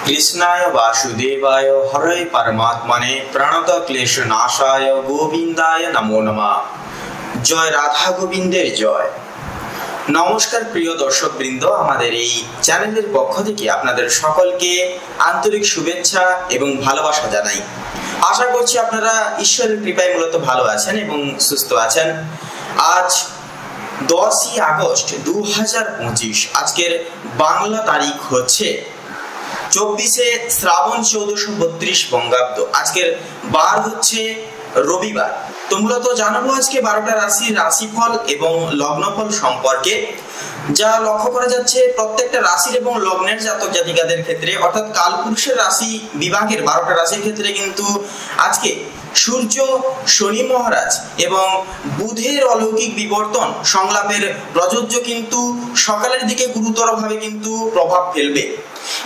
कृष्णाय वासुदेवाय हरे परमात्मने प्रणत क्लेश नाशाय गोविंदाय नमो नमः। जय राधा गोविंदेर जय। नमस्कार प्रिय दर्शक बृंद, आमादेर এই চ্যানেলের পক্ষ থেকে আপনাদের সকলকে আন্তরিক শুভেচ্ছা এবং ভালোবাসা জানাই। আশা করছি আপনারা ঈশ্বরের কৃপায় মূলত ভালো আছেন এবং সুস্থ আছেন। আজ 10ই আগস্ট 2025, আজকের বাংলা তারিখ হচ্ছে 24শে শ্রাবণ 1432 বঙ্গাব্দ। আজকের বার হচ্ছে রবিবার। তো মূলত জানাবো আজকে 12টা রাশির রাশিফল এবং লগ্নফল সম্পর্কে। যা লক্ষ্য করা যাচ্ছে প্রত্যেকটা রাশির এবং লগ্নের জাতক জাতিকাদের ক্ষেত্রে, অর্থাৎ কালপুরুষের রাশি বিভাগের 12টা রাশির ক্ষেত্রে কিন্তু আজকে সূর্য, শনি মহারাজ এবং বুধের অলৌকিক বিবর্তন সংলাপের প্রযোজ্য কিন্তু সকালের দিকে গুরুতরভাবে কিন্তু প্রভাব ফেলবে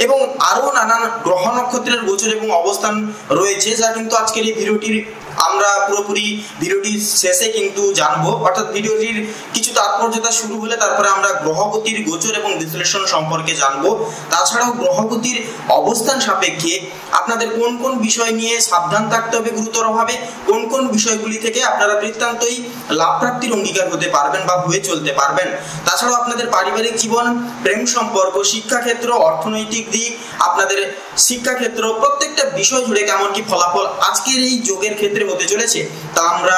এবং আরো নানান গ্রহ নক্ষত্রের গোচর এবং অবস্থান রয়েছে, যা কিন্তু আজকের এই ভিডিওটির আমরা পুরোপুরি ভিডিওটির শেষে কিন্তু জানবো। অর্থাৎ ভিডিওটির কিছু তাৎপর্যতা শুরু হলে তারপরে আমরা গ্রহগতির গোচর এবং বিশ্লেষণ সম্পর্কে জানবো। তাছাড়াও গ্রহগতির অবস্থান সাপেক্ষে আপনাদের কোন কোন বিষয় নিয়ে সাবধান থাকতে হবে গুরুতরভাবে, কোন কোন বিষয়গুলি থেকে আপনারা বৃত্তান্তই লাভ প্রাপ্তির অঙ্গীকার হতে পারবেন বা হয়ে চলতে পারবেন। তাছাড়াও আপনাদের পারিবারিক জীবন, প্রেম সম্পর্ক, শিক্ষাক্ষেত্র, অর্থনৈতিক দিক, আপনাদের শিক্ষাক্ষেত্র, প্রত্যেকটা বিষয় জুড়ে কেমন কি ফলাফল আজকের এই যোগের ক্ষেত্রে হতে চলেছে তা আমরা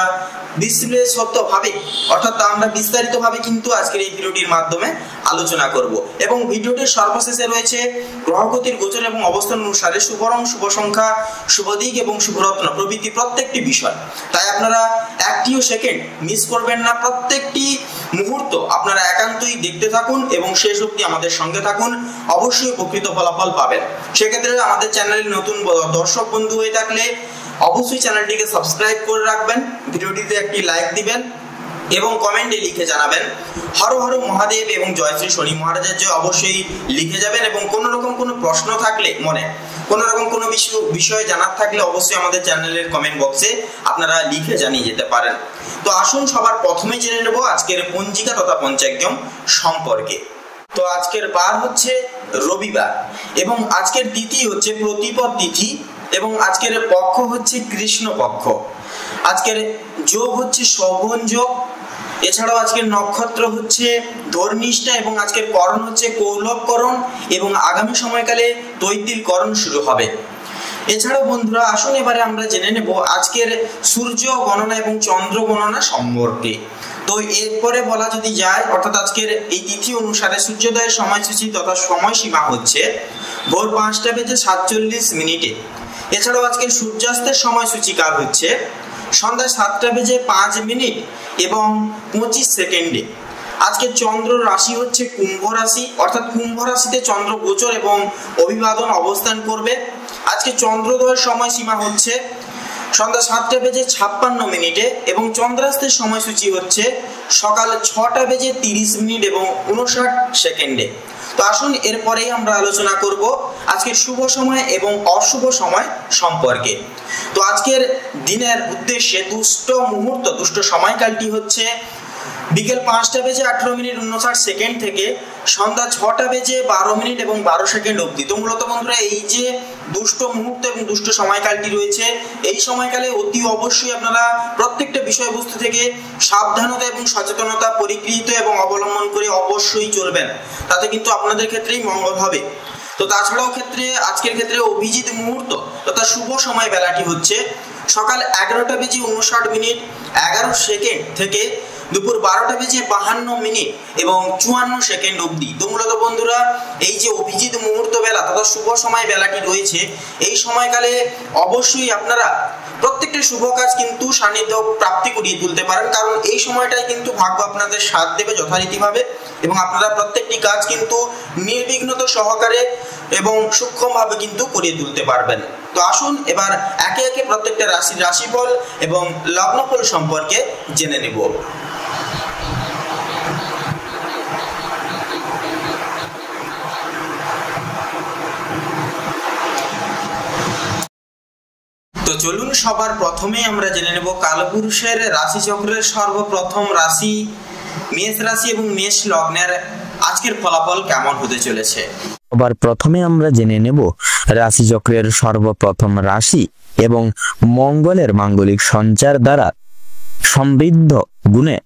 বিশ্লেষণভাবে অর্থাৎ আমরা বিস্তারিতভাবে কিন্তু আজকের এই ভিডিওটির মাধ্যমে আলোচনা করব এবং ভিডিওটির সর্বশেষে রয়েছে গ্রহগতির গোচর এবং অবস্থান অনুসারে শুভ রং, শুভ সংখ্যা, শুভ দিক এবং শুভরত্ন প্রভৃতি প্রত্যেকটি বিষয়। তাই আপনারা একটিও সেকেন্ড মিস করবেন না, প্রত্যেকটি মুহূর্ত আপনারা একান্তই দেখতে থাকুন এবং শেষ অবধি আমাদের সঙ্গে থাকুন, অবশ্যই উপকৃত ফলাফল পাবেন। সেক্ষেত্রে আমাদের চ্যানেলের নতুন দর্শক বন্ধু হয়ে থাকলে অবশ্যই চ্যানেলটিকে সাবস্ক্রাইব করে রাখবেন, ভিডিওটিতে একটি লাইক দিবেন এবং কমেন্টে লিখে জানাবেন হর হর মহাদেব এবং জয় শ্রী শনি মহারাজের জয় অবশ্যই লিখে যাবেন। এবং কোনো রকম কোনো প্রশ্ন থাকলে, মনে কোনো রকম কোনো বিষয় জানার থাকলে অবশ্যই আমাদের চ্যানেলের কমেন্ট বক্সে আপনারা লিখে জানিয়ে যেতে পারেন। তো আসুন সবার প্রথমে জেনে নেব আজকের পঞ্জিকা তথা পঞ্চাঙ্গম সম্পর্কে। তো আজকের বার হচ্ছে রবিবার এবং আজকের তিথি হচ্ছে প্রতিপদ তিথি এবং আজকের পক্ষ হচ্ছে কৃষ্ণ পক্ষ। আজকের যোগ হচ্ছে শোভন যোগ। এছাড়াও আজকের নক্ষত্র হচ্ছে ধর্মিষ্ঠা এবং আজকের করণ হচ্ছে কৌলভকরণ এবং আগামী সময়কালে তৈতিল করণ শুরু হবে। এছাড়াও বন্ধুরা আসুন এবারে আমরা জেনে নেব আজকের সূর্য গণনা এবং চন্দ্র গণনা সম্পর্কে। তো এরপরে বলা যদি যায়, অর্থাৎ আজকের এই তিথি অনুসারে সূর্যোদয়ের সময়সূচি তথা সময়সীমা হচ্ছে ভোর 5:47 এছাড়াও আজকের সূর্যাস্তের সময়সূচি কাল হচ্ছে সন্ধ্যা 7:05 এবং 25 সেকেন্ডে। আজকে চন্দ্র রাশি হচ্ছে কুম্ভ রাশি, অর্থাৎ কুম্ভ রাশিতে চন্দ্র গোচর এবং অভিবাদন অবস্থান করবে। আজকে চন্দ্রোদয়ের সময়সীমা হচ্ছে সন্ধ্যা 7:56 এবং চন্দ্রাস্তের সময়সূচি হচ্ছে সকাল 6:30 এবং 59 সেকেন্ডে। তো আসুন এরপরেই আমরা আলোচনা করব আজকের শুভ সময় এবং অশুভ সময় সম্পর্কে। তো আজকের দিনের উদ্দেশ্যে দুষ্ট সময়কালটি হচ্ছে বিকেল 5:18 থেকে সন্ধ্যা 6:12 এবং 12 সেকেন্ড অবধি। তো মূলত বন্ধুরা এই যে দুষ্ট মুহূর্ত এবং দুষ্ট সময়কালটি রয়েছে, এই সময়কালে অতি অবশ্যই আপনারা প্রত্যেকটা বিষয়বস্তু থেকে সাবধানতা এবং সচেতনতা পরিগৃহীত এবং অবলম্বন করে অবশ্যই চলবেন, তাতে কিন্তু আপনাদের ক্ষেত্রেই মঙ্গল হবে। তো তাছাড়াও আজকের ক্ষেত্রে অভিজিৎ মুহূর্ত তথা শুভ সময় বেলাটি হচ্ছে সকাল 11:59 11 সেকেন্ড থেকে দুপুর 12:52 এবং 54 সেকেন্ড অবধি। তো মূলত বন্ধুরা এই যে অভিজিৎ মুহূর্ত বেলা তথা শুভ সময় বেলাটি রয়েছে, এই সময়কালে অবশ্যই আপনারা প্রত্যেকটা শুভ কাজ কিন্তু সান্নিধ্য প্রাপ্তি করিয়ে তুলতে পারেন, কারণ এই সময়টাই কিন্তু ভাগ্য আপনাদের সাথ দেবে যথারীতিভাবে এবং আপনারা প্রত্যেকটি কাজ কিন্তু নির্বিঘ্নতা সহকারে এবং সূক্ষ্মভাবে কিন্তু করিয়ে তুলতে পারবেন। তো আসুন এবার একে একে প্রত্যেকটা রাশির রাশিফল এবং লগ্নফল সম্পর্কে জেনে নেব। তো চলুন সবার প্রথমে আমরা জেনে নেব কালপুরুষের রাশিচক্রের সর্বপ্রথম রাশি মেষ রাশি এবং মেষ লগ্নের আজকের ফলাফল কেমন হতে চলেছে। সবার প্রথমে আমরা জেনে নেব রাশিচক্রের সর্বপ্রথম রাশি এবং মঙ্গলের মাঙ্গলিক সঞ্চার দ্বারা সমৃদ্ধ গুণে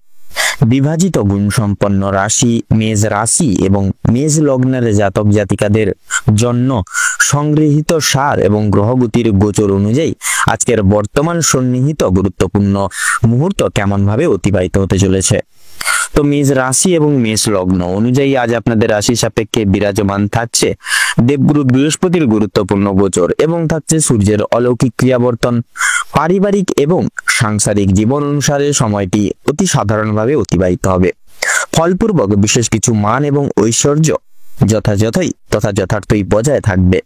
বিভাজিত গুণসম্পন্ন রাশি মেষ রাশি এবং মেষ লগ্নের জাতক জাতিকাদের জন্য সংগৃহীত সার এবং গ্রহগতির গোচর অনুযায়ী আজকের বর্তমান সন্নিহিত গুরুত্বপূর্ণ মুহূর্ত কেমন ভাবে অতিবাহিত হতে চলেছে। তো মেষ রাশি এবং মেষ লগ্ন অনুযায়ী আজ আপনাদের রাশি সাপেক্ষে বিরাজমান থাকছে দেবগুরু বৃহস্পতির গুরুত্বপূর্ণ গোচর এবং থাকছে সূর্যের অলৌকিক ক্রিয়াবর্তন। পারিবারিক এবং সাংসারিক জীবন অনুসারে সময়টি অতি সাধারণভাবে অতিবাহিত হবে। ফলপূর্বক বিশেষ কিছু মান এবং ঐশ্বর্য যথার্থই বজায় থাকবে।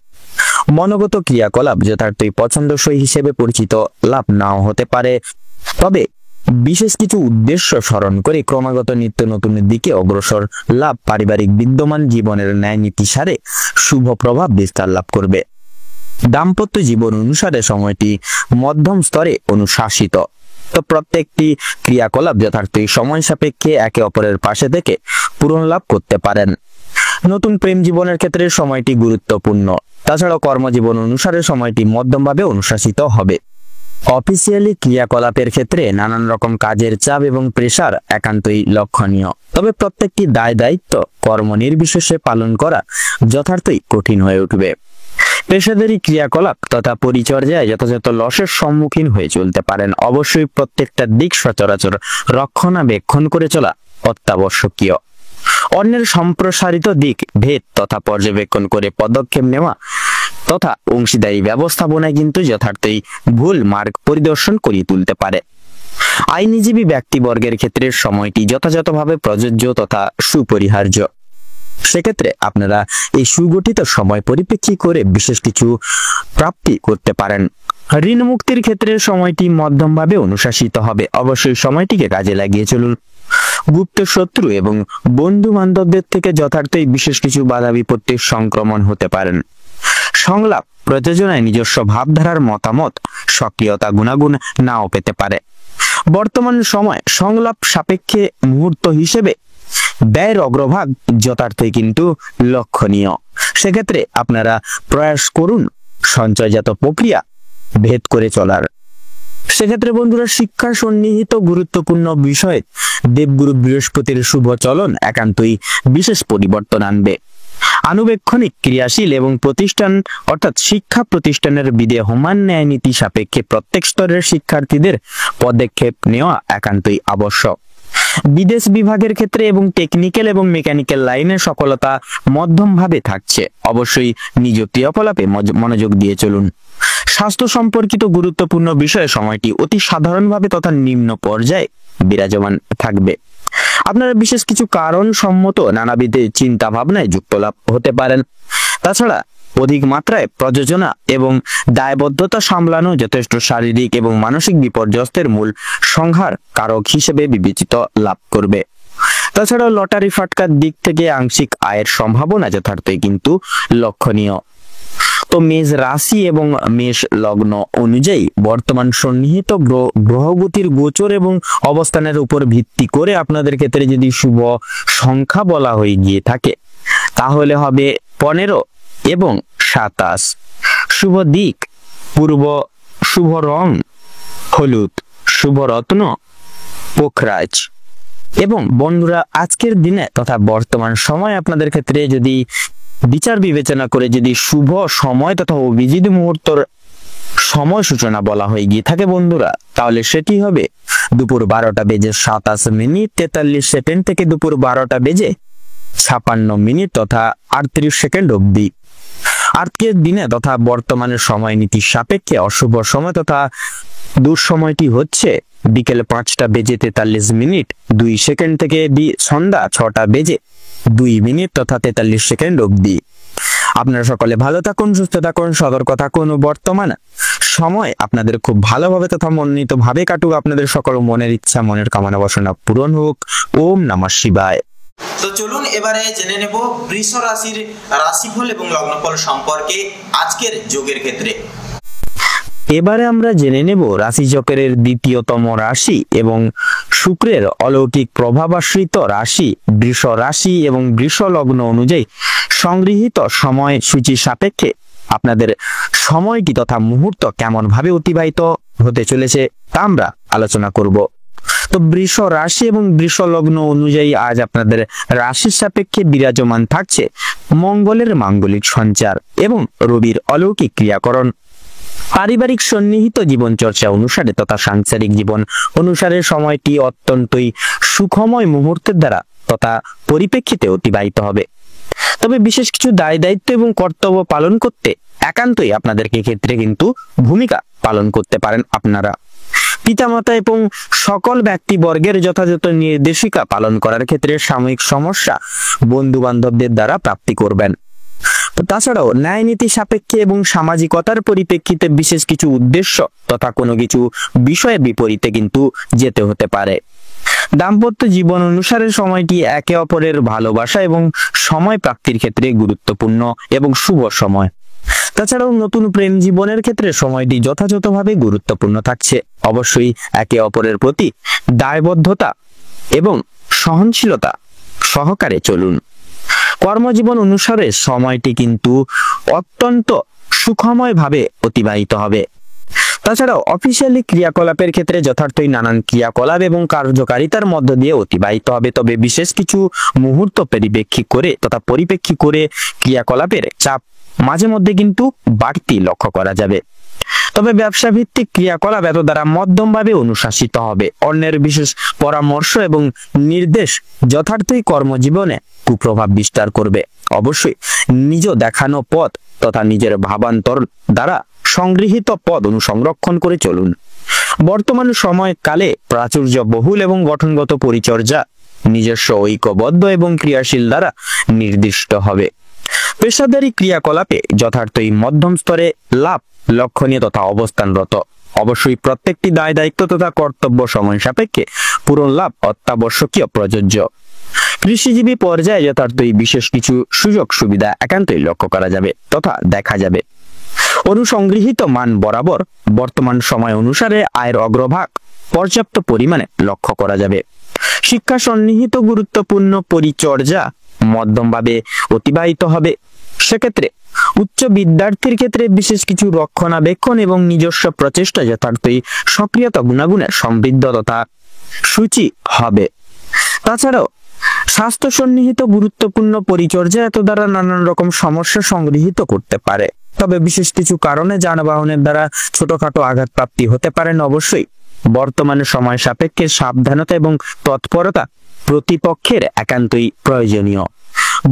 মনোগত ক্রিয়াকলাপ যথার্থই পছন্দসই হিসেবে পরিচিত লাভ নাও হতে পারে, তবে বিশেষ কিছু উদ্দেশ্য স্মরণ করে ক্রমাগত নিত্য নতুনের দিকে অগ্রসর লাভ পারিবারিক বিদ্যমান জীবনের ন্যায় নীতি সারে শুভ প্রভাব বিস্তার লাভ করবে। দাম্পত্য জীবন অনুসারে সময়টি মধ্যম স্তরে অনুশাসিত। তো প্রত্যেকটি ক্রিয়াকলাপ যথার্থই সময় সাপেক্ষে একে অপরের পাশে থেকে পূরণ লাভ করতে পারেন। নতুন প্রেম জীবনের ক্ষেত্রে সময়টি গুরুত্বপূর্ণ। তাছাড়া কর্মজীবন অনুসারে সময়টি মধ্যমভাবে অনুশাসিত হবে। অফিসিয়ালি ক্রিয়াকলাপের ক্ষেত্রে নানান রকম কাজের চাপ এবং প্রেসার একান্তই লক্ষণীয়, তবে প্রত্যেকটি দায় দায়িত্ব কর্ম নির্বিশেষে পালন করা যথার্থই কঠিন হয়ে উঠবে। পেশাদারি ক্রিয়াকলাপ তথা পরিচর্যায় যথাযথ লসের সম্মুখীন হয়ে চলতে পারেন। অবশ্যই প্রত্যেকটা দিক সচরাচর রক্ষণাবেক্ষণ করে চলা অত্যাবশ্যকীয়। অন্যের সম্প্রসারিত দিক ভেদ তথা পর্যবেক্ষণ করে পদক্ষেপ নেওয়া তথা অংশীদারি ব্যবস্থাপনায় কিন্তু যথার্থই ভুল মার্গ পরিদর্শন করিয়ে তুলতে পারে। আইনজীবী ব্যক্তিবর্গের ক্ষেত্রে সময়টি যথাযথভাবে প্রযোজ্য তথা সুপরিহার্য। সেক্ষেত্রে আপনারা এই সুগঠিত সময় পরিপ্রেক্ষী করে বিশেষ কিছু প্রাপ্তি করতে পারেন। ঋণ মুক্তির ক্ষেত্রে সময়টি মধ্যমভাবে অনুশাসিত হবে। অবশ্যই সময়টিকে কাজে লাগিয়ে চলুন। গুপ্ত শত্রু এবং বন্ধু বান্ধবদের থেকে যথার্থই বিশেষ কিছু বাধা বিপত্তির সংক্রমণ হতে পারেন। সংলাপ প্রযোজনায় নিজস্ব ভাবধারার মতামত সক্রিয়তা গুণাগুণ নাও পেতে পারে। বর্তমান সময় সংলাপ সাপেক্ষে মুহূর্ত হিসেবে ব্যয়ের অগ্রভাগ যথার্থই কিন্তু লক্ষণীয়। সেক্ষেত্রে আপনারা প্রয়াস করুন সঞ্চয়জাত প্রক্রিয়া ভেদ করে চলার। সেক্ষেত্রে বন্ধুরা শিক্ষা সন্নিহিত গুরুত্বপূর্ণ বিষয়ে দেবগুরু বৃহস্পতির শুভ চলন একান্তই বিশেষ পরিবর্তন আনবে। আনুবেক্ষণিক ক্রিয়াশীল এবং প্রতিষ্ঠান অর্থাৎ শিক্ষা প্রতিষ্ঠানের বিধেয়মান ন্যায় নীতি সাপেক্ষে প্রত্যেক স্তরের শিক্ষার্থীদের পদক্ষেপ নেওয়া একান্তই আবশ্যক। বিদেশ বিভাগের ক্ষেত্রে এবং টেকনিক্যাল এবং মেকানিক্যাল লাইনে সফলতা মধ্যমভাবে থাকছে। অবশ্যই নিজ ক্রিয়াকলাপে মনোযোগ দিয়ে চলুন। স্বাস্থ্য সম্পর্কিত গুরুত্বপূর্ণ বিষয়ে সময়টি অতি সাধারণভাবে তথা নিম্ন পর্যায়ে বিরাজমান থাকবে। আপনারা বিশেষ কিছু কারণ সম্মত নানাবিধ চিন্তা ভাবনায় যুক্ত লাভ হতে পারেন। তাছাড়া অধিক মাত্রায় প্রযোজনা এবং দায়বদ্ধতা সামলানো যথেষ্ট শারীরিক এবং মানসিক বিপর্যস্তের মূল সংহার কারক হিসেবে বিবেচিত লাভ করবে। তাছাড়া লটারি ফাটকার দিক থেকে আংশিক আয়ের সম্ভাবনা যথার্থই কিন্তু লক্ষণীয়। তো মেষ রাশি এবং মেষ লগ্ন অনুযায়ী বর্তমান সন্নিহিত গ্রহগতির গোচর এবং অবস্থানের উপর ভিত্তি করে আপনাদের ক্ষেত্রে যদি শুভ সংখ্যা বলা হয়ে গিয়ে থাকে তাহলে হবে 15 এবং 27। শুভ দিক পূর্ব, শুভ রং হলুদ, শুভ রত্ন পোখরাজ। এবং বন্ধুরা আজকের দিনে তথা বর্তমান সময় আপনাদের ক্ষেত্রে যদি বিচার বিবেচনা করে যদি শুভ সময় তথা অভিজিৎ মুহূর্তর সময় সূচনা বলা হয়ে গিয়ে থাকে বন্ধুরা, তাহলে সেটি হবে দুপুর 12টা বেজে 27 মিনিট 43 সেকেন্ড থেকে দুপুর 12টা বেজে 56 মিনিট তথা 38 সেকেন্ড অবধি। আজকের দিনে তথা বর্তমানের সময় নীতির সাপেক্ষে অশুভ সময় তথা দুঃসময়টি হচ্ছে বিকেল 5টা বেজে 43 মিনিট 2 সেকেন্ড থেকে সন্ধ্যা 6টা বেজে 2 মিনিট তথা 43 সেকেন্ড অবধি। আপনারা সকলে ভালো থাকুন, সুস্থ থাকুন, সতর্ক থাকুন ও বর্তমান সময় আপনাদের খুব ভালোভাবে তথা মনোনীত ভাবে কাটুক। আপনাদের সকল মনের ইচ্ছা মনের কামনা বাসনা পূরণ হোক। ওম নমঃ শিবায়। তো চলুন এবারে জেনে নেব বৃষ রাশির রাশিফল এবং লগ্নফল সম্পর্কে আজকের যোগের ক্ষেত্রে। এবারে আমরা জেনে নেব রাশিচক্রের দ্বিতীয়তম রাশি এবং শুক্রের অলৌকিক প্রভাবাশ্রিত রাশি বৃষ রাশি এবং বৃষ লগ্ন অনুযায়ী সংগৃহীত সময় সূচি সাপেক্ষে আপনাদের সময়টি তথা মুহূর্ত কেমন ভাবে অতিবাহিত হতে চলেছে তা আমরা আলোচনা করব। তো বৃষ রাশি এবং বৃষ লগ্ন অনুযায়ী আজ আপনাদের রাশির সাপেক্ষে বিরাজমান থাকছে মঙ্গলের মাঙ্গলিক সঞ্চার এবং রবির অলৌকিক ক্রিয়াকরণ। পারিবারিক সন্নিহিত জীবন চর্চা অনুসারে তথা সাংসারিক জীবন অনুসারে সময়টি অত্যন্তই সুখময় মুহূর্তের দ্বারা তথা পরিপ্রেক্ষিতে অতিবাহিত হবে। তবে বিশেষ কিছু দায় দায়িত্ব এবং কর্তব্য পালন করতে একান্তই আপনাদেরকে ক্ষেত্রে কিন্তু ভূমিকা পালন করতে পারেন আপনারা। পিতামাতা এবং সকল ব্যক্তিবর্গের যথাযথ নির্দেশিকা পালন করার ক্ষেত্রে সাময়িক সমস্যা বন্ধু বান্ধবদের দ্বারা প্রাপ্তি করবেন। তাছাড়াও ন্যায় নীতি সাপেক্ষে এবং সামাজিকতার পরিপ্রেক্ষিতে বিশেষ কিছু উদ্দেশ্য তথা কোনো কিছু বিষয়ের বিপরীতে কিন্তু যেতে হতে পারে। দাম্পত্য জীবন অনুসারে সময়টি একে অপরের ভালোবাসা এবং সময় প্রাপ্তির ক্ষেত্রে গুরুত্বপূর্ণ এবং শুভ সময়। তাছাড়াও নতুন প্রেম জীবনের ক্ষেত্রে সময়টি যথাযথভাবে গুরুত্বপূর্ণ থাকছে। অবশ্যই একে অপরের প্রতি দায়বদ্ধতা এবং সহনশীলতা সহকারে চলুন। কর্মজীবন অনুসারে সময়টি কিন্তু অত্যন্ত সুখময় ভাবে অতিবাহিত হবে। তাছাড়াও অফিসিয়ালি ক্রিয়াকলাপের ক্ষেত্রে যথার্থই নানান ক্রিয়াকলাপ এবং কার্যকারিতার মধ্য দিয়ে অতিবাহিত হবে। তবে বিশেষ কিছু মুহূর্ত পরিপ্রেক্ষী করে ক্রিয়াকলাপের চাপ মাঝে মধ্যে কিন্তু বাড়তি লক্ষ্য করা যাবে। তবে ব্যবসা ভিত্তিক ক্রিয়াকলাপ এত দ্বারা মধ্যমভাবে অনুশাসিত হবে। অন্যের বিশেষ পরামর্শ এবং নির্দেশ যথার্থই কর্মজীবনে কুপ্রভাব বিস্তার করবে। অবশ্যই নিজ দেখানো পথ তথা নিজের ভাবান্তর দ্বারা সংগৃহীত পদ অনুসংরক্ষণ করে চলুন। বর্তমান সময়কালে প্রাচুর্য বহুল এবং গঠনগত পরিচর্যা নিজস্ব ঐক্যবদ্ধ এবং ক্রিয়াশীল দ্বারা নির্দিষ্ট হবে। পেশাদারী ক্রিয়াকলাপে যথার্থই মধ্যম স্তরে লাভ লক্ষণীয় তথা অবস্থানরত। অবশ্যই প্রত্যেকটি দায় দায়িত্ব তথা কর্তব্য সময় সাপেক্ষে পূরণ লাভ অত্যাবশ্যকীয় প্রযোজ্য। কৃষিজীবী পর্যায়ে যথার্থই বিশেষ কিছু সুযোগ সুবিধা একান্তই লক্ষ্য করা যাবে তথা দেখা যাবে। অনুসংগৃহীত মান বরাবর বর্তমান সময় অনুসারে আয়ের অগ্রভাগ পর্যাপ্ত পরিমাণে লক্ষ্য করা যাবে। শিক্ষা সন্নিহিত গুরুত্বপূর্ণ পরিচর্যা মধ্যমভাবে অতিবাহিত হবে। সেক্ষেত্রে উচ্চ বিদ্যার্থীর ক্ষেত্রে বিশেষ কিছু রক্ষণাবেক্ষণ এবং নিজস্ব প্রচেষ্টা যথার্থই সক্রিয়তা গুণাগুণে সমৃদ্ধ তথা সূচি হবে। তাছাড়াও স্বাস্থ্য সন্নিহিত গুরুত্বপূর্ণ পরিচর্যা এত দ্বারা নানান রকম সমস্যা সংগৃহীত করতে পারে। তবে বিশেষ কিছু কারণে যানবাহনের দ্বারা ছোটখাটো আঘাত প্রাপ্তি হতে পারেন। অবশ্যই বর্তমানে সময় সাপেক্ষে সাবধানতা এবং তৎপরতা প্রতিপক্ষের একান্তই প্রয়োজনীয়।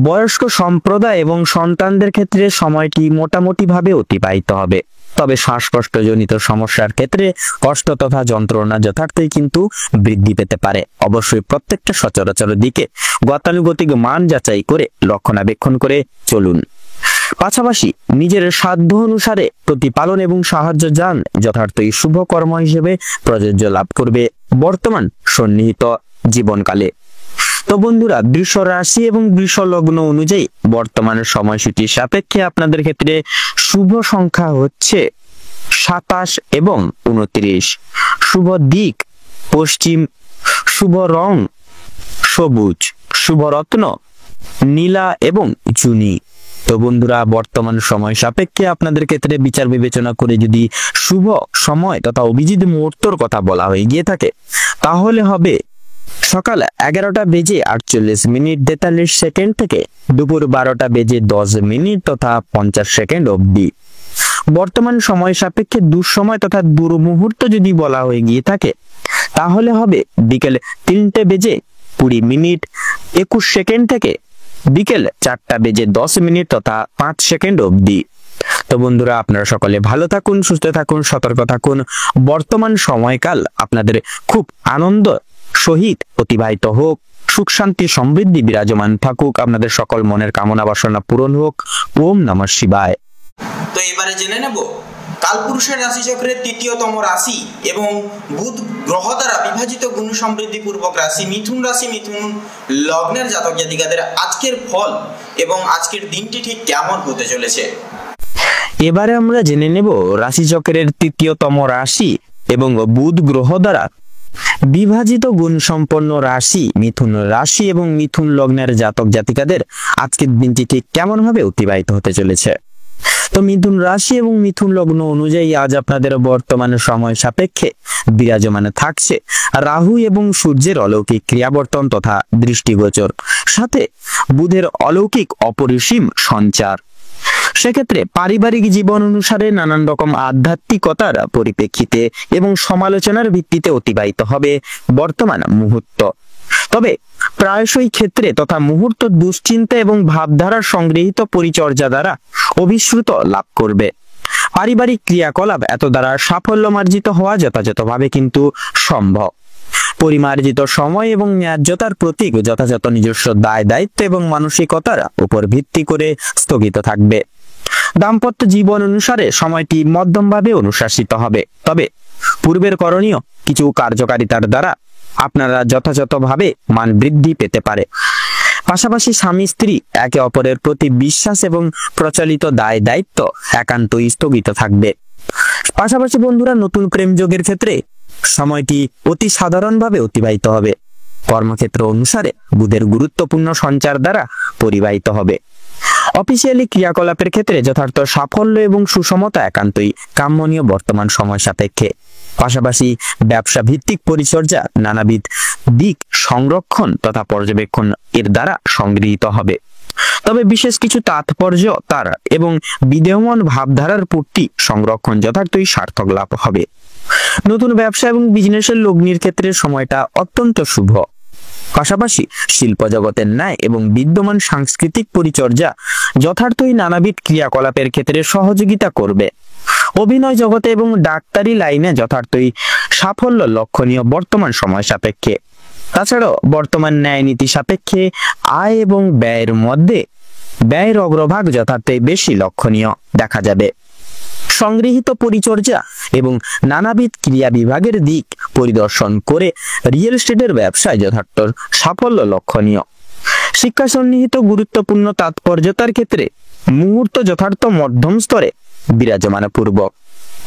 বয়স্ক সম্প্রদায় এবং সন্তানদের ক্ষেত্রে সময়টি মোটামুটি ভাবে অতিবাহিত হবে। তবে শ্বাসকষ্টজনিত সমস্যার ক্ষেত্রে কষ্ট তথা যন্ত্রণা যথার্থই কিন্তু বৃদ্ধি পেতে পারে। অবশ্যই প্রত্যেকটা সচরাচর দিকে গতানুগতিক মান যাচাই করে রক্ষণাবেক্ষণ করে চলুন। পাশাপাশি নিজের সাধ্য অনুসারে প্রতিপালন এবং সাহায্য যান যথার্থই শুভ কর্ম হিসেবে প্রযোজ্য লাভ করবে বর্তমান সন্নিহিত জীবনকালে। তো বন্ধুরা, বৃষ রাশি এবং বৃষ লগ্ন অনুযায়ী বর্তমানের সময়সূচির সাপেক্ষে আপনাদের ক্ষেত্রে শুভ সংখ্যা হচ্ছে 27 এবং 29। শুভ দিক পশ্চিম, শুভ রং সবুজ, শুভ রত্ন নীলা এবং চুনি। তো বন্ধুরা, বর্তমান সময় সাপেক্ষে আপনাদের ক্ষেত্রে বিচার বিবেচনা করে যদি শুভ সময় তথা অভিজিৎ মুহূর্তের কথা বলা হয়ে গিয়ে থাকে তাহলে হবে সকাল 11টা বেজে 48 মিনিট 43 সেকেন্ড থেকে দুপুর 12টা বেজে 10 মিনিট তথা 50 সেকেন্ড অবধি। বর্তমান সময় সাপেক্ষে দুঃসময় তথা দুর্মুহূর্ত যদি বলা হয়ে গিয়ে থাকে তাহলে হবে বিকেল 3টে বেজে 20 মিনিট 21 সেকেন্ড থেকে বিকেল 4টা বেজে 10 মিনিট তথা 5 সেকেন্ড অবধি। তো বন্ধুরা, আপনারা সকলে ভালো থাকুন, সুস্থ থাকুন, সতর্ক থাকুন। বর্তমান সময়কাল আপনাদের খুব আনন্দ সহিত অতিবাহিত হোক, সুখ শান্তি সমৃদ্ধি বিরাজমান থাকুক, আপনাদের সকল মনের কামনা বাসনা পূরণ হোক। ওম নমঃ শিবায়। তো এবারে জেনে নেব কালপুরুষের রাশিচক্রের তৃতীয়তম রাশি এবং বুধ গ্রহ দ্বারা বিভাজিত গুণ সমৃদ্ধি পূর্বক রাশি মিথুন রাশি, মিথুন লগ্নের জাতক জাতিকাদের আজকের ফল এবং আজকের দিনটি ঠিক কেমন হতে চলেছে। এবারে আমরা জেনে নেব রাশিচক্রের তৃতীয়তম রাশি এবং বুধ গ্রহ দ্বারা বিভাজিত গুণ সম্পন্ন রাশি মিথুন রাশি এবং মিথুন লগ্নের জাতক জাতিকাদের আজকের দিনটি ঠিক কেমন ভাবে অতিবাহিত হতে চলেছে। তো মিথুন রাশি এবং মিথুন লগ্ন অনুযায়ী আজ আপনাদের বর্তমান সময় সাপেক্ষে বিরাজমান থাকছে রাহু এবং সূর্যের অলৌকিক ক্রিয়াবর্তন তথা দৃষ্টিগোচর, সাথে বুধের অলৌকিক অপরিসীম সঞ্চার। সেক্ষেত্রে পারিবারিক জীবন অনুসারে নানান রকম আধ্যাত্মিকতার পরিপ্রেক্ষিতে এবং সমালোচনার ভিত্তিতে অতিবাহিত হবে বর্তমান মুহূর্ত। তবে প্রায়শই ক্ষেত্রে তথা মুহূর্ত দুশ্চিন্তা এবং ভাবধারার সংগৃহীত পরিচর্যা দ্বারা অভিশ্রুত লাভ করবে। পারিবারিক ক্রিয়াকলাপ এত দ্বারা সাফল্যমার্জিত হওয়া যথাযথভাবে কিন্তু সম্ভব। পরিমার্জিত সময় এবং ন্যায্যতার প্রতীক যথাযথ নিজস্ব দায় দায়িত্ব এবং মানসিকতার উপর ভিত্তি করে স্থগিত থাকবে। দাম্পত্য জীবন অনুসারে সময়টি মধ্যমভাবে অনুশাসিত হবে, তবে পূর্বের করণীয় কিছু কার্যকারিতার দ্বারা আপনারা যথাযথভাবে মান বৃদ্ধি পেতে পারে। পাশাপাশি স্বামী স্ত্রী একে অপরের প্রতি বিশ্বাস এবং প্রচলিত দায় দায়িত্ব একান্তই স্থগিত থাকবে। পাশাপাশি বন্ধুরা, নতুন প্রেম যোগের ক্ষেত্রে সময়টি অতি সাধারণভাবে অতিবাহিত হবে। কর্মক্ষেত্র অনুসারে বুধের গুরুত্বপূর্ণ সঞ্চার দ্বারা পরিবাহিত হবে। অফিসিয়ালি ক্রিয়াকলাপের ক্ষেত্রে যথার্থ সাফল্য এবং সুষমতা একান্তই কাম্যনীয় বর্তমান সময় সাপেক্ষে। পাশাপাশি ব্যবসা ভিত্তিক পরিচর্যা নানাবিধ দিক সংরক্ষণ তথা পর্যবেক্ষণ এর দ্বারা সংগৃহীত হবে। তবে বিশেষ কিছু তাৎপর্য তার এবং বিদেয়মান ভাবধারার পূর্তি সংরক্ষণ যথার্থই সার্থক লাভ হবে। নতুন ব্যবসা এবং বিজনেসের লগ্নির ক্ষেত্রে সময়টা অত্যন্ত শুভ। পাশাপাশি শিল্প জগতের ন্যায় এবং বিদ্যমান সাংস্কৃতিক পরিচর্যা যথার্থই নানাবিধ ক্রিয়াকলাপের ক্ষেত্রে সহযোগিতা করবে। অভিনয় জগতে এবং ডাক্তারি লাইনে যথার্থই সাফল্য লক্ষণীয় বর্তমান সময় সাপেক্ষে। তাছাড়াও বর্তমান ন্যায় নীতি সাপেক্ষে আয় এবং ব্যয়ের মধ্যে ব্যয়ের অগ্রভাগ যথার্থই বেশি লক্ষণীয় দেখা যাবে। সংগৃহীত পরিচর্যা এবং নানাবিধ ক্রিয়া বিভাগের দিক পরিদর্শন করে রিয়েল এস্টেটের ব্যবসায় যথার্থ সাফল্য লক্ষণীয়। শিক্ষা সন্নিহিত গুরুত্বপূর্ণ তাৎপর্যতার ক্ষেত্রে মুহূর্ত যথার্থ মধ্যম স্তরে বিরাজমান পূর্বক।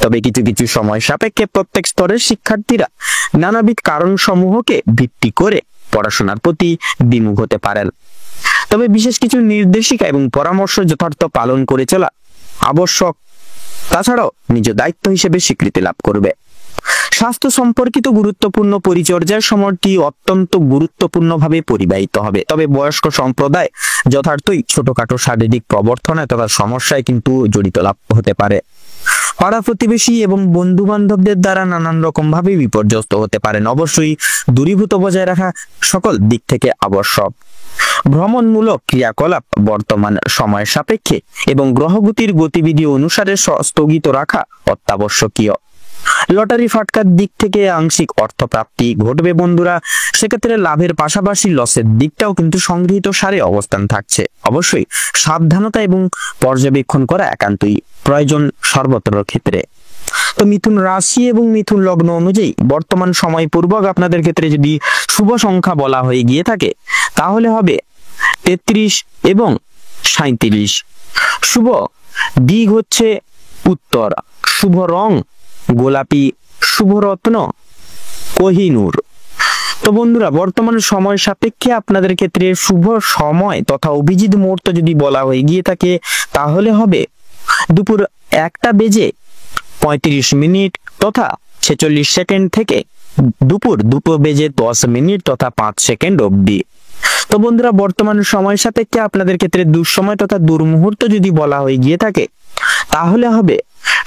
তবে কিছু কিছু সময় সাপেক্ষে প্রত্যেক স্তরের শিক্ষার্থীরা নানাবিধ কারণ সমূহকে ভিত্তি করে পড়াশোনার প্রতি বিমুখ হতে পারেন। তবে বিশেষ কিছু নির্দেশিকা এবং পরামর্শ যথার্থ পালন করে চলা আবশ্যক। তাছাড়াও নিজ দায়িত্ব হিসেবে স্বীকৃতি লাভ করবে। স্বাস্থ্য সম্পর্কিত গুরুত্বপূর্ণ পরিচর্যার সময়টি অত্যন্ত গুরুত্বপূর্ণভাবে পরিবাহিত হবে। তবে বয়স্ক সম্প্রদায় যথার্থই ছোটখাটো শারীরিক প্রবর্তনে তথা সমস্যায় কিন্তু জড়িত লাভ হতে পারে। পাড়া প্রতিবেশী এবং বন্ধু বান্ধবদের দ্বারা নানান রকম ভাবে বিপর্যস্ত হতে পারেন। অবশ্যই দূরীভূত বজায় রাখা সকল দিক থেকে আবশ্যক। ভ্রমণমূলক ক্রিয়াকলাপ বর্তমান সময় সাপেক্ষে এবং গ্রহগতির গতিবিধি অনুসারে স্থগিত রাখা অত্যাবশ্যকীয়। লটারি ফাটকার দিক থেকে আংশিক অর্থপ্রাপ্তি ঘটবে বন্ধুরা। সেক্ষেত্রে লাভের পাশাপাশি লসের দিকটাও কিন্তু সংগৃহীত সারে অবস্থান থাকছে। অবশ্যই সাবধানতা এবং পর্যবেক্ষণ করা একান্তই প্রয়োজন সর্বত্র ক্ষেত্রে। তো মিথুন রাশি এবং মিথুন লগ্ন অনুযায়ী বর্তমান সময় পূর্বক আপনাদের ক্ষেত্রে যদি শুভ সংখ্যা বলা হয়ে গিয়ে থাকে তাহলে হবে 33 এবং 37। শুভ দিক হচ্ছে উত্তর, শুভ রং গোলাপি, শুভ রত্ন কোহিনূর। তো বন্ধুরা, বর্তমান সময় সাপেক্ষে আপনাদের ক্ষেত্রে শুভ সময় তথা অভিজিৎ মুহূর্ত যদি বলা হয়ে গিয়ে থাকে তাহলে হবে দুপুর 1:35 তথা 46 সেকেন্ড থেকে দুপুর 2:10 তথা 5 সেকেন্ড অবধি। তো বন্ধুরা, বর্তমান সময় সাপেক্ষে আপনাদের ক্ষেত্রে দুঃসময় তথা দুর্মুহূর্ত যদি বলা হয়ে গিয়ে থাকে তাহলে হবে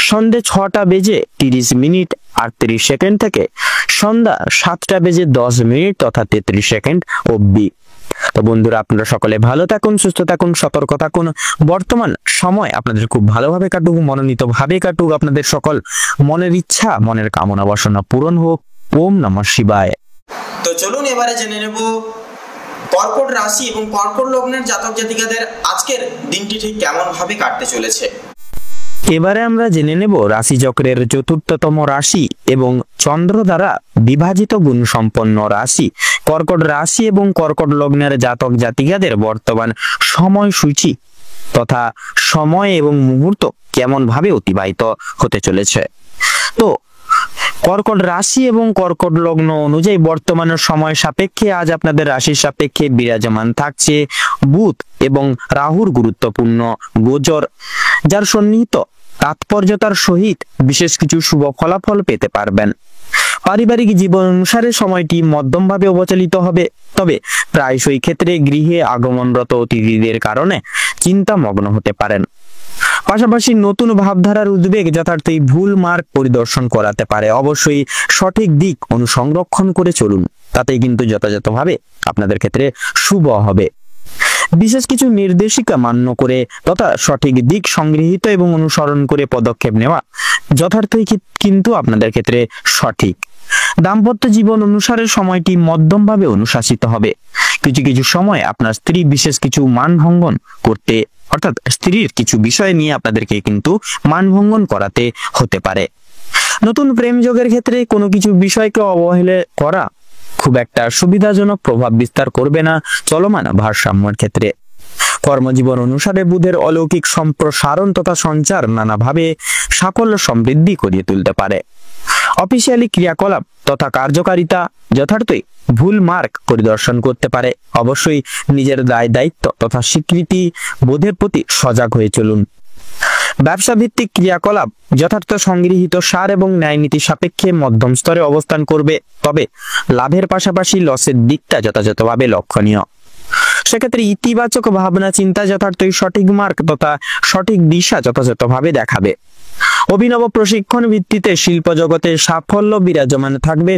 সন্ধ্যে 6:30:38 থেকে সন্ধ্যা 7:10 তথা 33 সেকেন্ড অবধি। তো বন্ধুরা, আপনারা সকলে ভালো থাকুন, সুস্থ থাকুন, সতর্ক থাকুন। বর্তমান সময় আপনাদের খুব ভালোভাবে কাটুক, মনোনীত ভাবে কাটুক। আপনাদের সকল মনের ইচ্ছা মনের কামনা বাসনা পূরণ হোক। ওম নমঃ শিবায়। তো চলুন এবারে জেনে নেব কর্কট রাশি এবং কর্কট লগ্নের জাতক জাতিকাদের আজকের দিনটি ঠিক কেমন ভাবে কাটতে চলেছে। এবারে আমরা জেনে নেব রাশি চক্রের চতুর্থতম রাশি এবং চন্দ্র দ্বারা বিভাজিত গুণ সম্পন্ন রাশি কর্কট রাশি এবং কর্কট লগ্নের জাতক জাতিকাদের বর্তমান সময়সূচি তথা সময় এবং মুহূর্ত কেমন ভাবে অতিবাহিত হতে চলেছে। তো কর্কট রাশি এবং কর্কট লগ্ন অনুযায়ী বর্তমানের সময় সাপেক্ষে আজ আপনাদের রাশির সাপেক্ষে বিরাজমান থাকছে বুধ এবং রাহুর গুরুত্বপূর্ণ গোচর, যার সন্নিহিত তাৎপর্যতার সহিত বিশেষ কিছু শুভ ফলাফল পেতে পারবেন। পারিবারিক জীবন অনুসারে সময়টি মধ্যমভাবে অবচালিত হবে, তবে প্রায়শই ক্ষেত্রে গৃহে আগমনরত অতিথিদের কারণে চিন্তামগ্ন হতে পারেন। পাশাপাশি নতুন ভাবধারার উদ্বেগ যথার্থই ভুল মার্গ পরিদর্শন করাতে পারে। অবশ্যই সঠিক দিক অনুসংরক্ষণ করে চলুন, তাতেই কিন্তু যথাযথভাবে আপনাদের ক্ষেত্রে শুভ হবে। বিশেষ কিছু নির্দেশিকা মান্য করে তথা সঠিক দিক সংগৃহীত এবং অনুসরণ করে পদক্ষেপ নেওয়া যথার্থই কিন্তু আপনাদের ক্ষেত্রে সঠিক। দাম্পত্য জীবন অনুসারে সময়টি মধ্যমভাবে অনুশাসিত হবে। কিছু কিছু সময় আপনার স্ত্রী বিশেষ কিছু মানভঙ্গন করতে, অর্থাৎ স্ত্রীর কিছু বিষয় নিয়ে আপনাদেরকে কিন্তু মানভঙ্গন করাতে হতে পারে। নতুন প্রেম যোগের ক্ষেত্রে কোনো কিছু বিষয়কে অবহেলা করা খুব একটা সুবিধাজনক প্রভাব বিস্তার করবে না চলমান ভারসাম্যের ক্ষেত্রে। কর্মজীবন অনুসারে বুধের অলৌকিক সম্প্রসারণ তথা সঞ্চার নানাভাবে সাফল্য সমৃদ্ধি করিয়ে তুলতে পারে। অফিসিয়ালি ক্রিয়াকলাপ তথা কার্যকারিতা যথার্থই ভুল মার্গ পরিদর্শন করতে পারে। অবশ্যই নিজের দায় দায়িত্ব তথা স্বীকৃতি বোধের প্রতি সজাগ হয়ে চলুন। ব্যবসা ভিত্তিক ক্রিয়াকলাপ যথার্থ সংগৃহীত সার এবং ন্যায় নীতি সাপেক্ষে মধ্যম স্তরে অবস্থান করবে, তবে লাভের পাশাপাশি লসের দিকটা যথাযথভাবে লক্ষণীয়। সেক্ষেত্রে ইতিবাচক ভাবনা চিন্তা যথার্থই সঠিক মার্গ তথা সঠিক দিশা যথাযথভাবে দেখাবে। অভিনব প্রশিক্ষণ ভিত্তিতে শিল্প জগতে সাফল্য বিরাজমান থাকবে।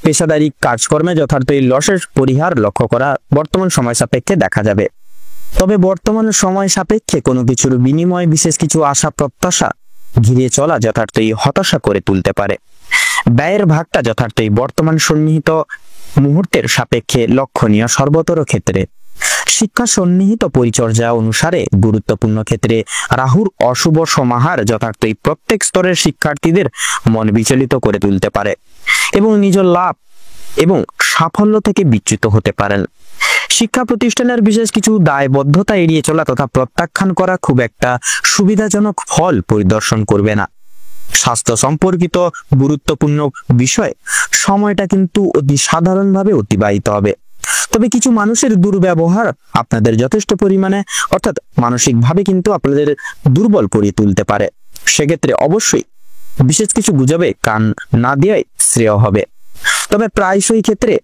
পেশাদারি কাজকর্মে যথার্থই লসের পরিহার লক্ষ্য করা বর্তমান সময় সাপেক্ষে দেখা যাবে। তবে বর্তমান সময় সাপেক্ষে কোনো কিছুর বিনিময়ে বিশেষ কিছু আশা প্রত্যাশা ঘিরে চলা যথার্থই হতাশা করে তুলতে পারে। ব্যয়ের ভাগটা যথার্থই বর্তমান সন্নিহিত মুহূর্তের সাপেক্ষে লক্ষণীয় সর্বতর ক্ষেত্রে। শিক্ষা সন্নিহিত পরিচর্যা অনুসারে গুরুত্বপূর্ণ ক্ষেত্রে রাহুর অশুভ সমাহার যথার্থই প্রত্যেক স্তরের শিক্ষার্থীদের মন বিচলিত করে তুলতে পারে এবং নিজ লাভ এবং সাফল্য থেকে বিচ্যুত হতে পারেন। শিক্ষা প্রতিষ্ঠানের বিশেষ কিছু দায়বদ্ধতা এড়িয়ে চলা তথা প্রত্যাখ্যান করা খুব একটা সুবিধাজনক ফল পরিদর্শন করবে না। স্বাস্থ্য সম্পর্কিত গুরুত্বপূর্ণ বিষয় সময়টা কিন্তু অতি সাধারণভাবে অতিবাহিত হবে। তবে কিছু মানুষের দুর্ব্যবহার আপনাদের যথেষ্ট পরিমাণে অর্থাৎ মানসিকভাবে কিন্তু আপনাদের দুর্বল করে তুলতে পারে। সেক্ষেত্রে অবশ্যই বিশেষ কিছু গুজবে কান না দেওয়াই শ্রেয় হবে। তবে প্রায়শই ক্ষেত্রে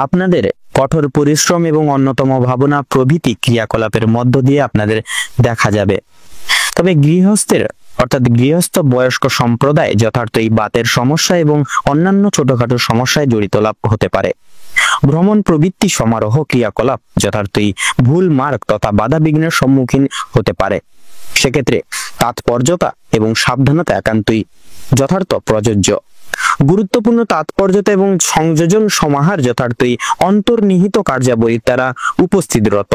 আপনাদের কঠোর পরিশ্রম এবং অন্যতম ভাবনা প্রভৃতি ক্রিয়াকলাপের মধ্য দিয়ে আপনাদের দেখা যাবে। তবে গৃহস্থ বয়স্ক সম্প্রদায় যথার্থই বাতের সমস্যা এবং অন্যান্য ছোটখাটো সমস্যায় জড়িত লাভ হতে পারে। ভ্রমণ প্রবৃত্তি সমারোহ ক্রিয়াকলাপ যথার্থই ভুল মার্গ তথা বাধা বিঘ্নের সম্মুখীন হতে পারে। সেক্ষেত্রে তাৎপর্যতা এবং সাবধানতা একান্তই যথার্থ প্রযোজ্য। গুরুত্বপূর্ণ তাৎপর্যতা এবং সংযোজন সমাহার যথার্থই অন্তর্নিহিত কার্যাবলীর দ্বারা উপস্থিতরত।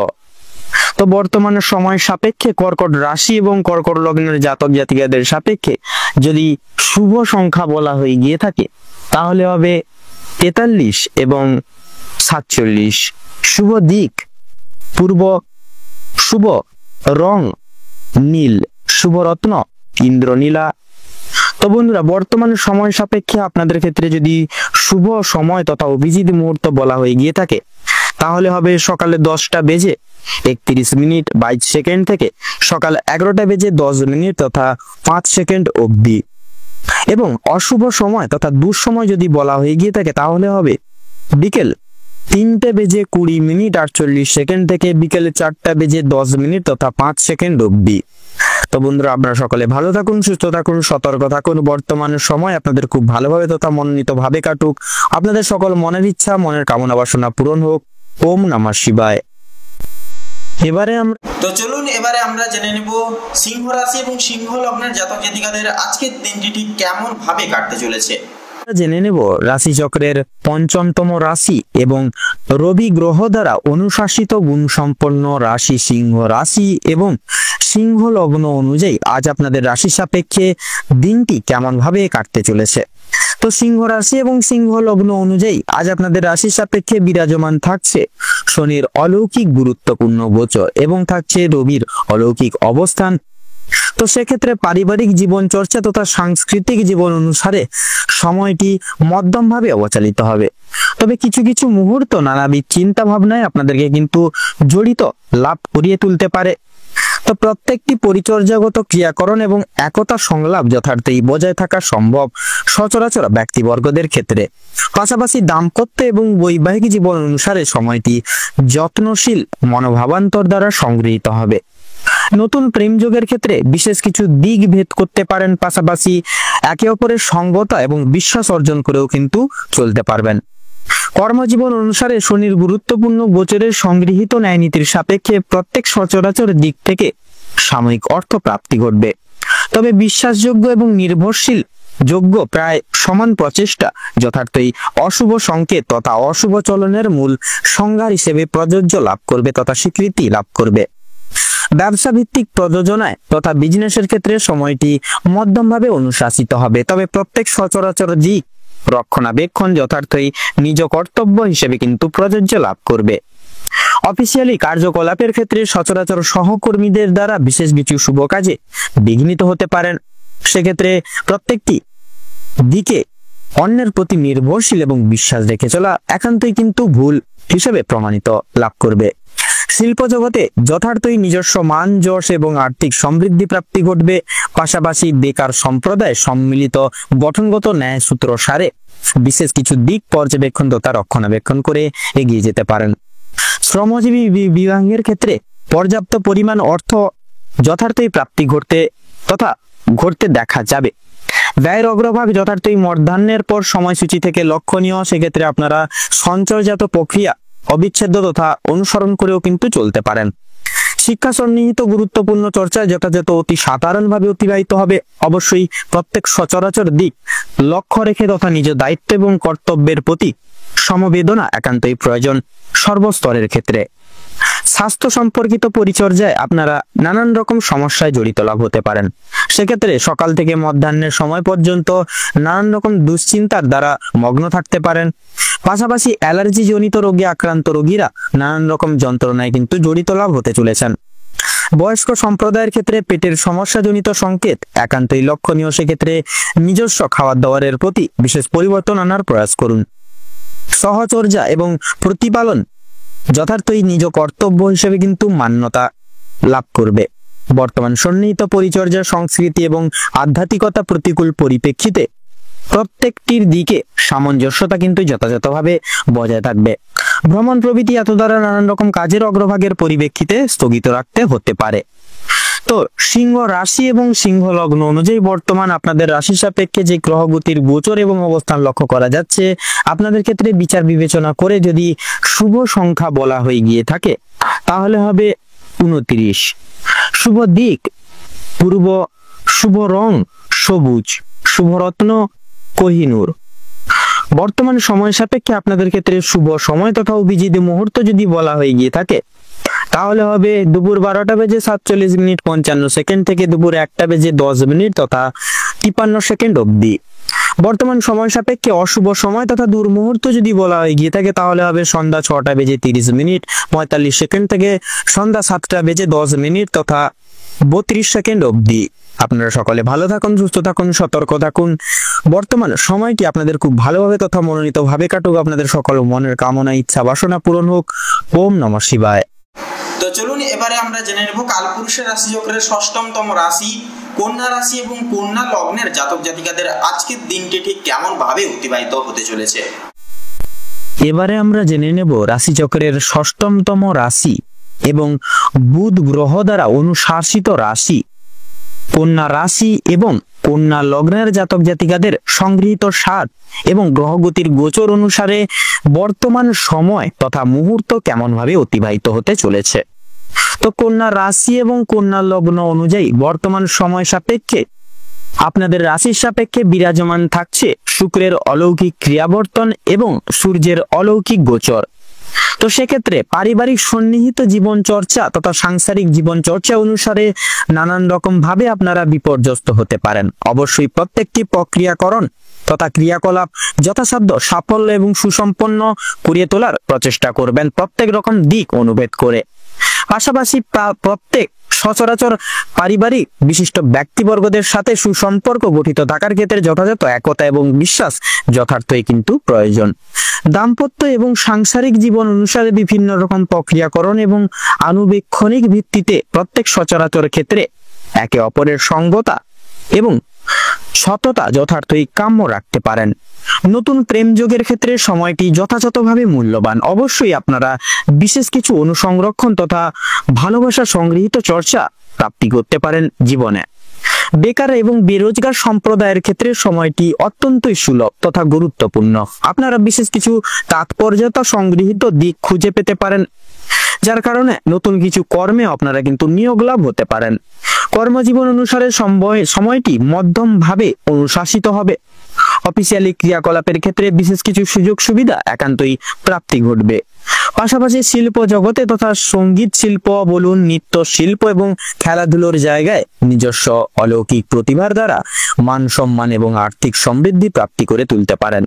তো বর্তমানে সময় সাপেক্ষে কর্কট রাশি এবং কর্কট লগ্নের জাতক জাতিকাদের সাপেক্ষে যদি শুভ সংখ্যা বলা হয়ে গিয়ে থাকে তাহলে হবে 43 এবং 47। শুভ দিক পূর্ব, শুভ রং নীল, শুভ রত্ন ইন্দ্রনীলা। তো বন্ধুরা, বর্তমান সময় সাপেক্ষে আপনাদের ক্ষেত্রে যদি শুভ সময় তথা অভিজিৎ মুহূর্ত বলা হয়ে গিয়ে থাকে তাহলে হবে সকালে 10টা বেজে 31 মিনিট 22 সেকেন্ড থেকে সকাল 11টা বেজে 10 মিনিট তথা 5 সেকেন্ড অবধি। এবং অশুভ সময় তথা দুঃসময় যদি বলা হয়ে গিয়ে থাকে তাহলে হবে বিকেল 3টে বেজে 20 মিনিট 48 সেকেন্ড থেকে বিকেল 4টা বেজে 10 মিনিট তথা 5 সেকেন্ড অবধি। তো বন্ধুরা, আপনারা সকলে ভালো থাকুন, সুস্থ থাকুন, সতর্ক থাকুন। বর্তমানের সময় আপনাদের খুব ভালোভাবে তথা মনোনীত ভাবে কাটুক। আপনাদের সকল মনের ইচ্ছা মনের কামনা বাসনা পূরণ হোক। ওম নমঃ শিবায়। চলুন এবারে আমরা জেনে নেব সিংহ রাশি এবং সিংহ লগ্নের জাতক জাতিকাদের আজকের দিনটি ঠিক কেমন ভাবে কাটতে চলেছে। জেনে নেব রাশি চক্রের ৫ম রাশি এবং রবি গ্রহ দ্বারা অনুশাসিত গুণ সম্পন্ন রাশি সিংহ রাশি এবং সিংহ লগ্ন অনুযায়ী আজ আপনাদের রাশি সাপেক্ষে দিনটি কেমন ভাবে কাটতে চলেছে। তো সিংহ রাশি এবং সিংহ লগ্ন অনুযায়ী আজ আপনাদের রাশি সাপেক্ষে বিরাজমান থাকছে শনির অলৌকিক গুরুত্বপূর্ণ গোচর এবং থাকছে রবির অলৌকিক অবস্থান। তো সেক্ষেত্রে পারিবারিক জীবন চর্চা তথা সাংস্কৃতিক জীবন অনুসারে সময়টি মধ্যম ভাবে অবচালিত হবে। তবে কিছু কিছু মুহূর্ত নানাবিধ চিন্তা ভাবনায় আপনাদেরকে কিন্তু জড়িত লাভ করিয়ে তুলতে পারে। তো প্রত্যেকটি পরিচর্যাগত ক্রিয়াকরণ এবং একতা সংলাপ যথার্থই বজায় থাকা সম্ভব সচরাচর ব্যক্তিবর্গদের ক্ষেত্রে। পাশাপাশি দাম্পত্য এবং বৈবাহিক জীবন অনুসারে সময়টি যত্নশীল মনোভাবান্তর দ্বারা সংগৃহীত হবে। নতুন প্রেম যোগের ক্ষেত্রে বিশেষ কিছু দিক ভেদ করতে পারেন, পাশাপাশি একে অপরের সঙ্গতা এবং বিশ্বাস অর্জন করেও কিন্তু চলতে পারবেন। কর্মজীবন অনুসারে শনির গুরুত্বপূর্ণ গোচরের সংগৃহীত ন্যায়নীতির সাপেক্ষে প্রত্যেক সচরাচর দিক থেকে সাময়িক অর্থ প্রাপ্তি ঘটবে। তবে বিশ্বাসযোগ্য এবং নির্ভরশীল যোগ্য প্রায় সমান প্রচেষ্টা যথার্থই অশুভ সংকেত তথা অশুভ চলনের মূল সংজ্ঞা হিসেবে প্রযোজ্য লাভ করবে তথা স্বীকৃতি লাভ করবে। ব্যবসা ভিত্তিক প্রযোজনায় তথা বিজনেসের ক্ষেত্রে সময়টি মধ্যমভাবে অনুশাসিত হবে। তবে প্রত্যেক সচরাচর দিক রক্ষণাবেক্ষণ যথার্থই নিজ কর্তব্য হিসেবে কিন্তু প্রযোজ্য লাভ করবে। অফিসিয়ালি কার্যকলাপের ক্ষেত্রে সচরাচর সহকর্মীদের দ্বারা বিশেষ কিছু শুভ কাজে বিঘ্নিত হতে পারেন। সেক্ষেত্রে প্রত্যেকটি দিকে অন্যের প্রতি নির্ভরশীল এবং বিশ্বাস রেখে চলা একান্তই কিন্তু ভুল হিসেবে প্রমাণিত লাভ করবে। শিল্প জগতে যথার্থই নিজস্ব মান যশ এবং আর্থিক সমৃদ্ধি প্রাপ্তি ঘটবে। পাশাপাশি বেকার সম্প্রদায় সম্মিলিত গঠনগত ন্যায় সূত্র সারে বিশেষ কিছু দিক পর্যবেক্ষণ তথা রক্ষণাবেক্ষণ করে এগিয়ে যেতে পারেন। শ্রমজীবী বিভাগের ক্ষেত্রে পর্যাপ্ত পরিমাণ অর্থ যথার্থই প্রাপ্তি ঘটতে দেখা যাবে। ব্যয়ের অগ্রভাগ যথার্থই মধ্যাহ্নের পর সময়সূচি থেকে লক্ষণীয়। সেক্ষেত্রে আপনারা সঞ্চয়জাত প্রক্রিয়া অবিচ্ছেদ্য তথা অনুসরণ করেও কিন্তু চলতে পারেন। শিক্ষা সন্নিহিত গুরুত্বপূর্ণ চর্চা যথাযথ অতি সাধারণভাবে অতিবাহিত হবে। অবশ্যই প্রত্যেক সচরাচর দিক লক্ষ্য রেখে তথা নিজ দায়িত্ব এবং কর্তব্যের প্রতি সমবেদনা একান্তই প্রয়োজন সর্বস্তরের ক্ষেত্রে। স্বাস্থ্য সম্পর্কিত পরিচর্যায় আপনারা নানান রকম সমস্যায় জড়িত লাভ হতে পারেন। সেক্ষেত্রে সকাল থেকে মধ্যাহ্নের সময় পর্যন্ত নানান রকম দুশ্চিন্তার দ্বারা মগ্ন থাকতে পারেন। পাশাপাশি অ্যালার্জি জনিত রোগে আক্রান্ত রোগীরা নানান রকম যন্ত্রণায় কিন্তু জড়িত লাভ হতে চলেছেন। বয়স্ক সম্প্রদায়ের ক্ষেত্রে পেটের সমস্যাজনিত সংকেত একান্তই লক্ষণীয়। সেক্ষেত্রে নিজস্ব খাবার দাবারের প্রতি বিশেষ পরিবর্তন আনার প্রয়াস করুন। সহচর্যা এবং প্রতিপালন যথার্থই নিজ কর্তব্য হিসেবে কিন্তু মান্যতা লাভ করবে। বর্তমান সন্নিহিত পরিচর্যা সংস্কৃতি এবং আধ্যাত্মিকতা প্রতিকূল পরিপ্রেক্ষিতে প্রত্যেকটির দিকে সামঞ্জস্যতা কিন্তু যথাযথভাবে বজায় থাকবে। ভ্রমণ প্রভৃতি এত দ্বারা নানান রকম কাজের অগ্রভাগের পরিপ্রেক্ষিতে স্থগিত রাখতে হতে পারে। তো সিংহ রাশি এবং সিংহ লগ্ন অনুযায়ী বর্তমান আপনাদের রাশি সাপেক্ষে যে গ্রহগতির গোচর এবং অবস্থান লক্ষ্য করা যাচ্ছে, আপনাদের ক্ষেত্রে বিচার বিবেচনা করে যদি শুভ সংখ্যা বলা হয়ে গিয়ে থাকে তাহলে হবে 29। শুভ দিক পূর্ব, শুভ রং সবুজ, শুভ রত্ন কোহিনূর। বর্তমান সময় সাপেক্ষে আপনাদের ক্ষেত্রে শুভ সময় তথা অভিজিৎ মুহূর্ত যদি বলা হয়ে গিয়ে থাকে তাহলে হবে দুপুর 12:47:55 থেকে দুপুর 1:10 তথা 53 অবধি। বর্তমান সময় সাপেক্ষে অশুভ সময় তথা দুর্মুহূর্ত যদি বলা হয়ে গিয়ে থাকে তাহলে হবে সন্ধ্যা 6:30:45 থেকে সন্ধ্যা 7:10 তথা 32 অবধি। আপনারা সকলে ভালো থাকুন, সুস্থ থাকুন, সতর্ক থাকুন। বর্তমান সময়টি আপনাদের খুব ভালোভাবে তথা মনোনীত ভাবে কাটুক। আপনাদের সকল মনের কামনা ইচ্ছা বাসনা পূরণ হোক। ওম নমঃ শিবায়। তো চলুন এবারে আমরা জেনে নেব কালপুরুষের রাশি চক্রের ষষ্ঠতম রাশি কন্যা রাশি এবং কন্যা লগ্নের জাতক জাতিকাদের আজকের দিনটি ঠিক কেমন ভাবে অতিবাহিত হতে চলেছে। এবারে আমরা জেনে নেব রাশি চক্রের ষষ্ঠতম রাশি এবং বুধ গ্রহ দ্বারা অনুশাসিত রাশি কন্যা রাশি এবং কন্যা লগ্নের জাতক জাতিকাদের সংগৃহীত সাত এবং গ্রহগতির গোচর অনুসারে বর্তমান সময় তথা মুহূর্ত কেমন ভাবে অতিবাহিত হতে চলেছে। তো কন্যা রাশি এবং কন্যা লগ্ন অনুযায়ী বর্তমান সময় সাপেক্ষে আপনাদের রাশির সাপেক্ষে বিরাজমান থাকছে শুক্রের অলৌকিক ক্রিয়াবর্তন এবং সূর্যের অলৌকিক গোচর। তো সেক্ষেত্রে পারিবারিক সন্নিহিত জীবন চর্চা তথা সাংসারিক জীবন চর্চা অনুসারে নানান রকম ভাবে আপনারা বিপর্যস্ত হতে পারেন। অবশ্যই প্রত্যেকটি প্রক্রিয়াকরণ তথা ক্রিয়াকলাপ যথাসাধ্য সাফল্য এবং সুসম্পন্ন করিয়ে তোলার প্রচেষ্টা করবেন প্রত্যেক রকম দিক অনুভেদ করে। পাশাপাশি প্রত্যেক সচরাচর পারিবারিক বিশিষ্ট ব্যক্তিবর্গদের সাথে সুসম্পর্ক গঠিত থাকার ক্ষেত্রে যথাযথ একতা এবং বিশ্বাস যথার্থই কিন্তু প্রয়োজন। দাম্পত্য এবং সাংসারিক জীবন অনুসারে বিভিন্ন রকম প্রক্রিয়াকরণ এবং আনুবীক্ষণিক ভিত্তিতে প্রত্যেক সচরাচর ক্ষেত্রে একে অপরের সঙ্গতা এবং সততা যথার্থই কাম্য রাখতে পারেন। নতুন প্রেম যোগের ক্ষেত্রে সময়টি যথাযথভাবে মূল্যবান। অবশ্যই আপনারা বিশেষ কিছু অনুসংরক্ষণ তথা ভালোবাসা সংগৃহীত চর্চা প্রাপ্তি করতে পারেন জীবনে। বেকার এবং বেরোজগার সম্প্রদায়ের ক্ষেত্রে সময়টি অত্যন্তই সুলভ তথা গুরুত্বপূর্ণ। আপনারা বিশেষ কিছু তাৎপর্যতা সংগৃহীত দিক খুঁজে পেতে পারেন, যার কারণে নতুন কিছু কর্মে আপনারা কিন্তু নিয়োগ লাভ হতে পারেন। কর্মজীবন অনুসারে সময়টি মধ্যম ভাবে অনুশাসিত হবে। অফিসিয়ালি ক্রিয়াকলাপের ক্ষেত্রে বিশেষ কিছু সুযোগ সুবিধা একান্তই প্রাপ্তি ঘটবে। পাশাপাশি শিল্প জগতে তথা সঙ্গীত শিল্প বলুন, নৃত্য শিল্প এবং খেলাধুলোর জায়গায় নিজস্ব অলৌকিক প্রতিভার দ্বারা মান সম্মান এবং আর্থিক সমৃদ্ধি প্রাপ্তি করে তুলতে পারেন।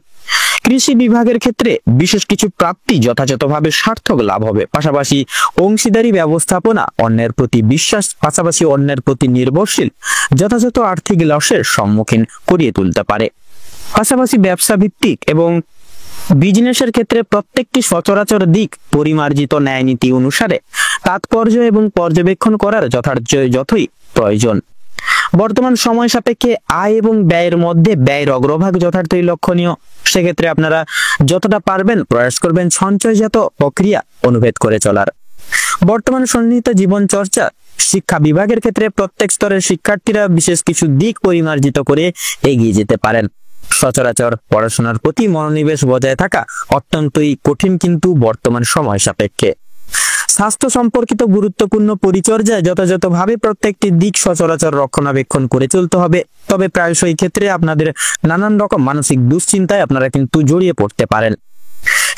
কৃষি বিভাগের ক্ষেত্রে বিশেষ কিছু প্রাপ্তি যথাযথভাবে সার্থক লাভ হবে। পাশাপাশি অংশীদারি ব্যবস্থাপনা, অন্যের প্রতি বিশ্বাস, পাশাপাশি অন্যের প্রতি নির্ভরশীল যথাযথ আর্থিক লসের সম্মুখীন করিয়ে তুলতে পারে। পাশাপাশি ব্যবসা ভিত্তিক এবং বিজনেসের ক্ষেত্রে প্রত্যেকটি সচরাচর দিক পরিমার্জিত ন্যায় নীতি অনুসারে তাৎপর্য এবং পর্যবেক্ষণ করার যথই প্রয়োজন। বর্তমান সময় সাপেক্ষে আয় এবং ব্যয়ের মধ্যে ব্যয়ের অগ্রভাগ যথার্থই লক্ষণীয়। সেক্ষেত্রে আপনারা যতটা পারবেন প্রয়াস করবেন সঞ্চয়জাত প্রক্রিয়া অনুভেদ করে চলার। বর্তমান সন্নিহিত জীবন চর্চা শিক্ষা বিভাগের ক্ষেত্রে প্রত্যেক স্তরের শিক্ষার্থীরা বিশেষ কিছু দিক পরিমার্জিত করে এগিয়ে যেতে পারেন। সচরাচর পড়াশোনার প্রতি মনোনিবেশ বজায় থাকা অত্যন্তই কঠিন কিন্তু বর্তমান সময় সাপেক্ষে। স্বাস্থ্য সম্পর্কিত গুরুত্বপূর্ণ পরিচর্যায় যথাযথভাবে প্রত্যেকটি দিক সচরাচর রক্ষণাবেক্ষণ করে চলতে হবে। তবে প্রায়শই ক্ষেত্রে আপনাদের নানান রকম মানসিক দুশ্চিন্তায় আপনারা কিন্তু জড়িয়ে পড়তে পারেন।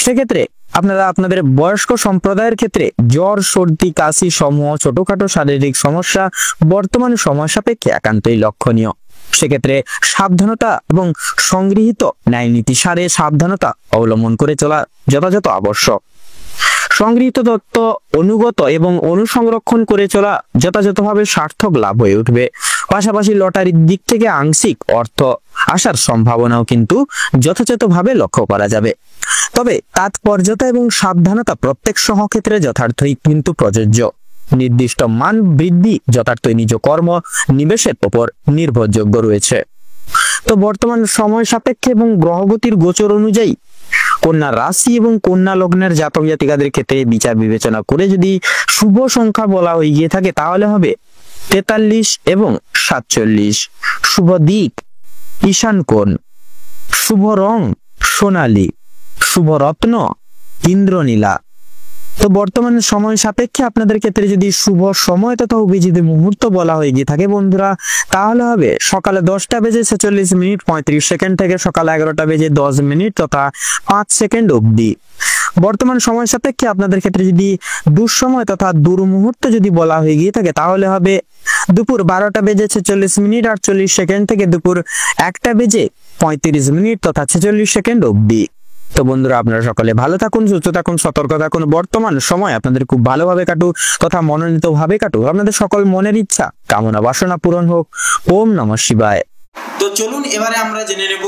সেক্ষেত্রে আপনারা আপনাদের বয়স্ক সম্প্রদায়ের ক্ষেত্রে জ্বর, সর্দি, কাশি সমূহ ছোটখাটো শারীরিক সমস্যা বর্তমান সময় সাপেক্ষে একান্তই লক্ষণীয়। সেক্ষেত্রে সাবধানতা এবং সংগৃহীত ন্যায় নীতি সারে সাবধানতা অবলম্বন করে চলা যথাযথ আবশ্যক। সংগৃহীত তথ্য অনুগত এবং অনুসংরক্ষণ করে চলা যথাযথভাবে সার্থক লাভ হয়ে উঠবে। পাশাপাশি লটারির দিক থেকে আংশিক অর্থ আসার সম্ভাবনাও কিন্তু যথাযথভাবে লক্ষ্য করা যাবে। তবে তাৎপর্যতা এবং সাবধানতা প্রত্যেক সহক্ষেত্রে যথার্থই কিন্তু প্রযোজ্য। নির্দিষ্ট মান বৃদ্ধি যথার্থই নিজ কর্ম নিবেশের উপর নির্ভরযোগ্য রয়েছে। তো বর্তমান সময় সাপেক্ষে এবং গ্রহগতির গোচর অনুযায়ী কন্যা রাশি এবং কন্যা লগ্নের জাতক জাতিকাদের ক্ষেত্রে বিচার বিবেচনা করে যদি শুভ সংখ্যা বলা হয়ে গিয়ে থাকে তাহলে হবে 43 এবং 47। শুভ দিক ঈশান কোণ, শুভ রং সোনালী, শুভ রত্ন ইন্দ্রনীলা। তো বর্তমান সময় সাপেক্ষে আপনাদের ক্ষেত্রে যদি শুভ সময় তথা অভিজিৎ মুহূর্ত বলা হয়ে গিয়ে থাকে বন্ধুরা, তাহলে হবে সকালে 10টা বেজে 46 মিনিট 35 সেকেন্ড থেকে সকাল 11টা বেজে 10 মিনিট তথা 5 সেকেন্ড অবধি। বর্তমান সময় সাপেক্ষে আপনাদের ক্ষেত্রে যদি দুঃসময় তথা দুর্মুহূর্ত যদি বলা হয়ে গিয়ে থাকে তাহলে হবে দুপুর 12টা বেজে 46 মিনিট 48 সেকেন্ড থেকে দুপুর 1টা বেজে 35 মিনিট তথা 46 সেকেন্ড অবধি। তো বন্ধুরা, আপনারা সকলে ভালো থাকুন, সুস্থ থাকুন, সতর্ক থাকুন। বর্তমান সময় আপনাদের খুব ভালোভাবে কাটুক তথা মনোনীত ভাবে কাটুক। আপনাদের সকল মনের ইচ্ছা কামনা বাসনা পূরণ হোক। ওম নমঃ শিবায়। তো চলুন এবারে আমরা জেনে নেব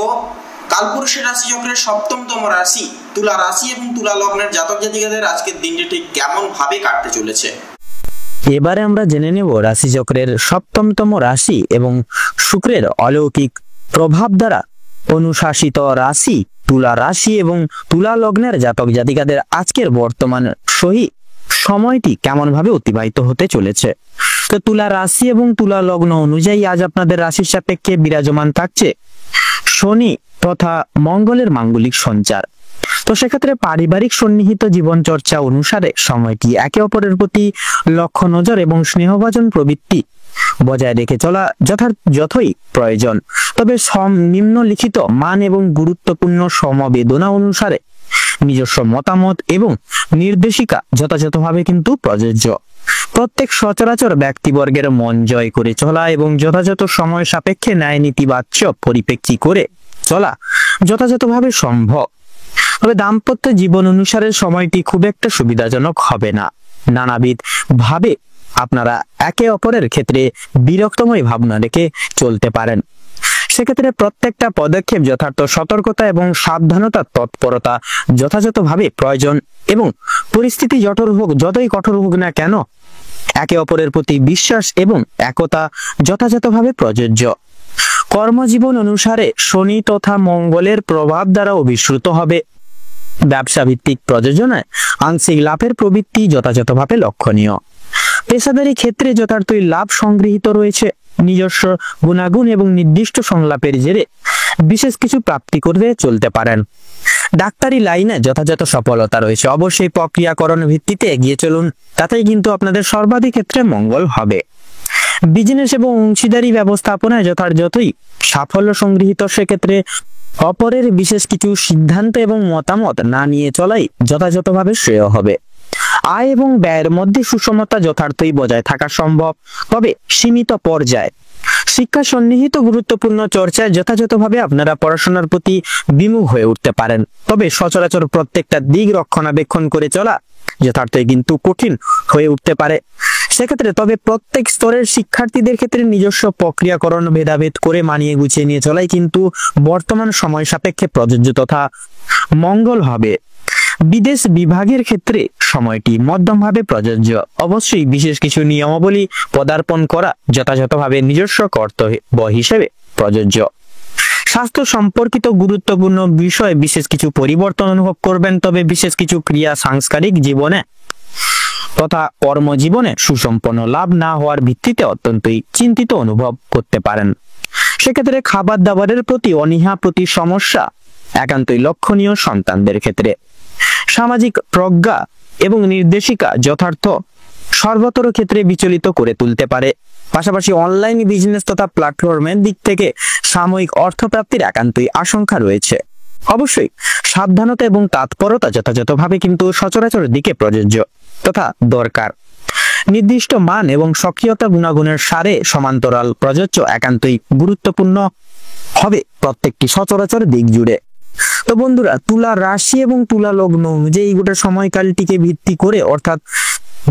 কালপুরুষের রাশি চক্রের 7তম রাশি তুলা রাশি এবং তুলা লগ্নের জাতক জাতিকাদের আজকের দিনটি ঠিক কেমন ভাবে কাটতে চলেছে। এবারে আমরা জেনে নেব রাশি চক্রের 7তম রাশি এবং শুক্রের অলৌকিক প্রভাব দ্বারা অনুশাসিত রাশি তুলা রাশি এবং তুলা লগ্নের জাতক জাতিকাদের আজকের বর্তমান সময়টি কেমন ভাবে অতিবাহিত হতে চলেছে। তো তুলা রাশি এবং তুলা লগ্ন অনুযায়ী আজ আপনাদের রাশির সাপেক্ষে বিরাজমান থাকছে শনি তথা মঙ্গলের মাঙ্গলিক সঞ্চার। তো সেক্ষেত্রে পারিবারিক সন্নিহিত জীবন চর্চা অনুসারে সময়টি একে অপরের প্রতি লক্ষ্য নজর এবং স্নেহভাজন প্রবৃত্তি বজায় রেখে চলা যথই প্রয়োজন। তবে নিম্নলিখিত মান এবং গুরুত্বপূর্ণ সমবেদনা অনুসারে নিজস্ব মতামত এবং নির্দেশিকা যথাযথভাবে কিন্তু প্রযোজ্য। প্রত্যেক সচরাচর ব্যক্তিবর্গের মন জয় করে চলা এবং যথাযথ সময় সাপেক্ষে ন্যায় নীতিবাচ্য পরিপ্রেক্ষী করে চলা যথাযথভাবে সম্ভব। তবে দাম্পত্য জীবন অনুসারে সময়টি খুব একটা সুবিধাজনক হবে না। নানাবিধ ভাবে আপনারা একে অপরের ক্ষেত্রে বিরক্তময় ভাবনা রেখে চলতে পারেন। সেক্ষেত্রে প্রত্যেকটা পদক্ষেপ যথার্থ সতর্কতা এবং সাবধানতার তৎপরতা যথাযথভাবে প্রয়োজন এবং পরিস্থিতি যতই কঠোর হোক না কেন একে অপরের প্রতি বিশ্বাস এবং একতা যথাযথভাবে প্রযোজ্য। কর্মজীবন অনুসারে শনি তথা মঙ্গলের প্রভাব দ্বারা অভিশ্রুত হবে। ব্যবসা ভিত্তিক প্রযোজনায় আংশিক লাভের প্রবৃত্তি যথাযথভাবে লক্ষণীয়। পেশাদারি ক্ষেত্রে যথার্থই লাভ সংগৃহীত রয়েছে। নিজস্ব গুণাগুণ এবং নির্দিষ্ট সংলাপের জেরে বিশেষ কিছু প্রাপ্তি করতে চলতে পারেন। ডাক্তারি লাইনে যথাযথ সফলতা রয়েছে। অবশ্যই প্রক্রিয়াকরণ ভিত্তিতে এগিয়ে চলুন, তাতেই কিন্তু আপনাদের সর্বাধিক ক্ষেত্রে মঙ্গল হবে। বিজনেস এবং অংশীদারি ব্যবস্থাপনায় যথাযথই সাফল্য সংগৃহীত। সেক্ষেত্রে অপরের বিশেষ কিছু সিদ্ধান্ত এবং মতামত না নিয়ে চলাই যথাযথভাবে শ্রেয় হবে। আয় এবং ব্যয়ের মধ্যে সুষমতা যথার্থই বজায় থাকা সম্ভব, তবে সীমিত পর্যায়ে। শিক্ষা সন্নিহিত গুরুত্বপূর্ণ চর্চায় যথাযথভাবে আপনারা পড়াশোনার প্রতি বিমুখ হয়ে উঠতে পারেন, তবে সচরাচর প্রত্যেকটা দিক রক্ষণাবেক্ষণ করে চলা যথার্থই কিন্তু কঠিন হয়ে উঠতে পারে। সেক্ষেত্রে তবে প্রত্যেক স্তরের শিক্ষার্থীদের ক্ষেত্রে নিজস্ব প্রক্রিয়াকরণ ভেদাভেদ করে মানিয়ে গুছিয়ে নিয়ে চলাই কিন্তু বর্তমান সময় সাপেক্ষে প্রযোজ্য তথা মঙ্গল হবে। বিদেশ বিভাগের ক্ষেত্রে সময়টি মধ্যমভাবে প্রযোজ্য। অবশ্যই বিশেষ কিছু নিয়মাবলী পদার্পণ করা যথাযথভাবে নিজস্ব কর্তব্য হিসেবে প্রযোজ্য। স্বাস্থ্য সম্পর্কিত গুরুত্বপূর্ণ বিষয়ে বিশেষ কিছু পরিবর্তন অনুভব করবেন, তবে বিশেষ কিছু ক্রিয়া সাংস্কারিক জীবনে তথা কর্মজীবনে সুসম্পন্ন লাভ না হওয়ার ভিত্তিতে অত্যন্তই চিন্তিত অনুভব করতে পারেন। সেক্ষেত্রে খাবার দাবারের প্রতি অনীহা প্রতি সমস্যা একান্তই লক্ষণীয়। সন্তানদের ক্ষেত্রে সামাজিক প্রজ্ঞা এবং নির্দেশিকা যথার্থ সর্বতর ক্ষেত্রে বিচলিত করে তুলতে পারে। পাশাপাশি অনলাইন বিজনেস তথা প্ল্যাটফর্মের দিক থেকে সাময়িক অর্থপ্রাপ্তির একান্তই আশঙ্কা রয়েছে। অবশ্যই সাবধানতা এবং তৎপরতা যথাযথভাবে কিন্তু সচরাচর দিকে প্রযোজ্য তথা দরকার। নির্দিষ্ট মান এবং সক্রিয়তা গুণাগুণের সারে সমান্তরাল প্রযোজ্য একান্তই গুরুত্বপূর্ণ হবে প্রত্যেকটি সচরাচর দিক জুড়ে। তো বন্ধুরা, তুলা রাশি এবং তুলা লগ্ন অনুযায়ী গোটা সময়কালটিকে ভিত্তি করে অর্থাৎ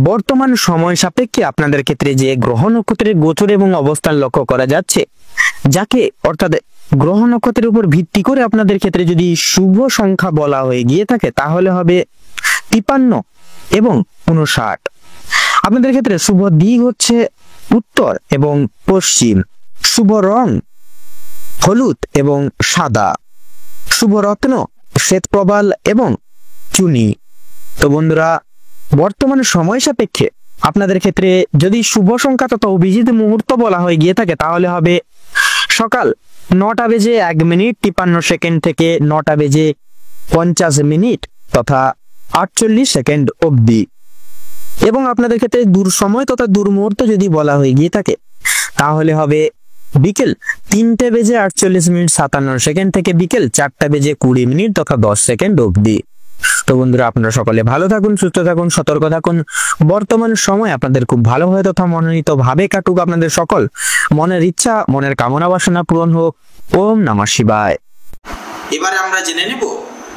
বর্তমান সময় সাপেক্ষে আপনাদের ক্ষেত্রে যে গ্রহ নক্ষত্রের গোচর এবং অবস্থান লক্ষ্য করা যাচ্ছে, যাকে অর্থাৎ গ্রহ নক্ষত্রের উপর ভিত্তি করে আপনাদের ক্ষেত্রে যদি শুভ সংখ্যা বলা হয়ে গিয়ে থাকে তাহলে হবে 53 এবং 59। আপনাদের ক্ষেত্রে শুভ দিক হচ্ছে উত্তর এবং পশ্চিম। শুভ রং হলুদ এবং সাদা। শুভ রত্ন শ্বেত প্রবাল এবং চুনি। তো বন্ধুরা, বর্তমান সময় সাপেক্ষে আপনাদের ক্ষেত্রে যদি শুভ সংখ্যা তথা অভিজিৎ মুহূর্ত বলা হয়ে গিয়ে থাকে তাহলে হবে সকাল 9:01:53 থেকে 9:50 তথা 48 অবধি। এবং আপনাদের ক্ষেত্রে দূর সময় তথা দূর মুহূর্ত যদি বলা হয়ে গিয়ে থাকে তাহলে হবে বিকেল 3:48:57 থেকে বিকেল 4:20 তথা 10 অবধি। তো বন্ধুরা, আপনারা সকলে ভালো থাকুন, সুস্থ থাকুন, সতর্ক থাকুন। বর্তমান সময় আপনাদের খুব ভালো হয় তথা মনোনীত ভাবে কাটুক। আপনাদের সকল মনের ইচ্ছা, মনের কামনা বাসনা পূরণ হোক। ওম নমঃ শিবায়। এবারে আমরা জেনে নেব